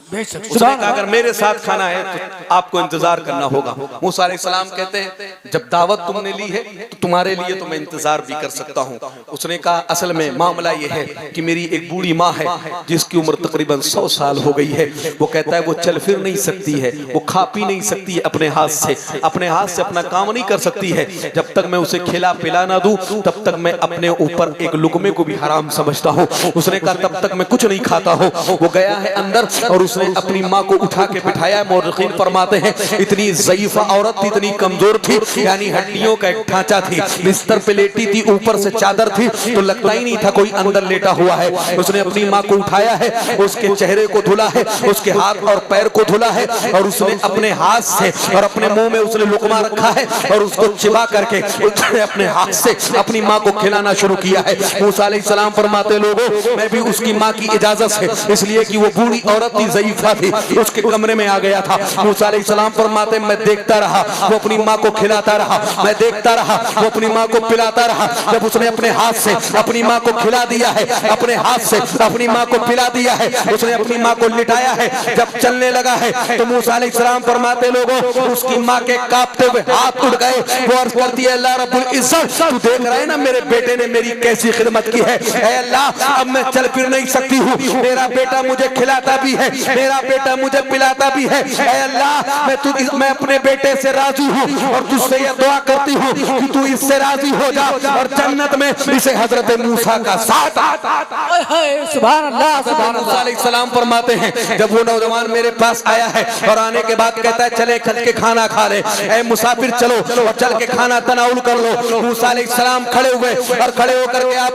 उसने कहा अगर मेरे साथ खाना है तो आपको इंतजार करना होगा। मूसा अलैहिस्सलाम कहते हैं जब दावत तुमने ली है तो तुम्हारे लिए तो मैं इंतजार भी कर सकता हूँ। उसने कहा असल में मामला ये है कि मेरी एक बूढ़ी माँ है जिसकी उम्र तकरीबन 100 साल हो गई है। वो कहता है वो चल फिर नहीं सकती है, वो खा पी नहीं सकती है, अपने हाथ से अपना काम नहीं कर सकती है। जब तक मैं उसे खिला पिला ना दूं तब तक मैं अपने ऊपर एक लुकमे को भी हराम समझता हूँ। उसने कहा तब तक मैं कुछ नहीं खाता हूँ। वो गया है अंदर और उसने अपनी माँ को उठा के बिठाया। मौरखीन फरमाते हैं इतनी ज़ईफ़ा औरत थी, इतनी कमजोर थी, यानी हड्डियों का एक ढांचा थी, बिस्तर पे लेटी थी, ऊपर से चादर थी तो लगता ही नहीं था कोई अंदर लेटा हुआ है। उसने अपनी माँ को उठाया है, उसके चेहरे को धुला है, उसके हाथ और पैर को धुला है और उसने अपने हाथ से और अपने मुंह में उसने लुकमा रखा है और उसको चिबा करके उसने अपने हाथ से अपनी माँ को खिलाना शुरू किया है। मूसा अलैहिस्सलाम फरमाते लोगों मैं भी उसकी माँ की इजाजत से, इसलिए कि वो बूढ़ी औरत थी, ज़ईफ़ा थी, उसके कमरे में आ गया था। मूसा अलैहिस्सलाम फरमाते मैं देखता रहा वो अपनी माँ को खिलाता रहा, मैं देखता रहा वो अपनी माँ को पिलाता रहा। जब उसने अपने हाथ से अपनी माँ को खिला दिया है, अपने हाथ से अपनी माँ को पिला दिया है, उसने अपनी माँ को लिटाया है, जब चलने लगा है तो मूसा अलैहिस्सलाम फरमाते लोगों उसकी माँ के कांपते हुए हाथ उठ गए। वो अर्ज करती है अल्लाह रब्बुल इज्जत तू देख रहा है ना मेरे बेटे ने मेरी कैसी खिदमत की है। ऐ अल्लाह अब मैं चल फिर नहीं सकती हूँ, मेरा बेटा मुझे खिलाता भी है, मेरा बेटा मुझे पिलाता भी है। ऐ अल्लाह मैं अपने बेटे से राजी हूँ और तुझसे यह दुआ करती हूँ कि तू इससे राजी हो जा और जन्नत में इसे हजरत मूसा का साथ। सुभान अल्लाह, सुभान मूसा अल्लाह। अलैहिस्सलाम फरमाते हैं जब वो नौजवान मेरे पास आया है और आने के बाद कहता है चले चल के खाना खा ले, ऐ मुसाफिर चलो और चल के खाना तनाउल कर लो। मूसा अलैहिस्सलाम खड़े हुए और खड़े होकर के आप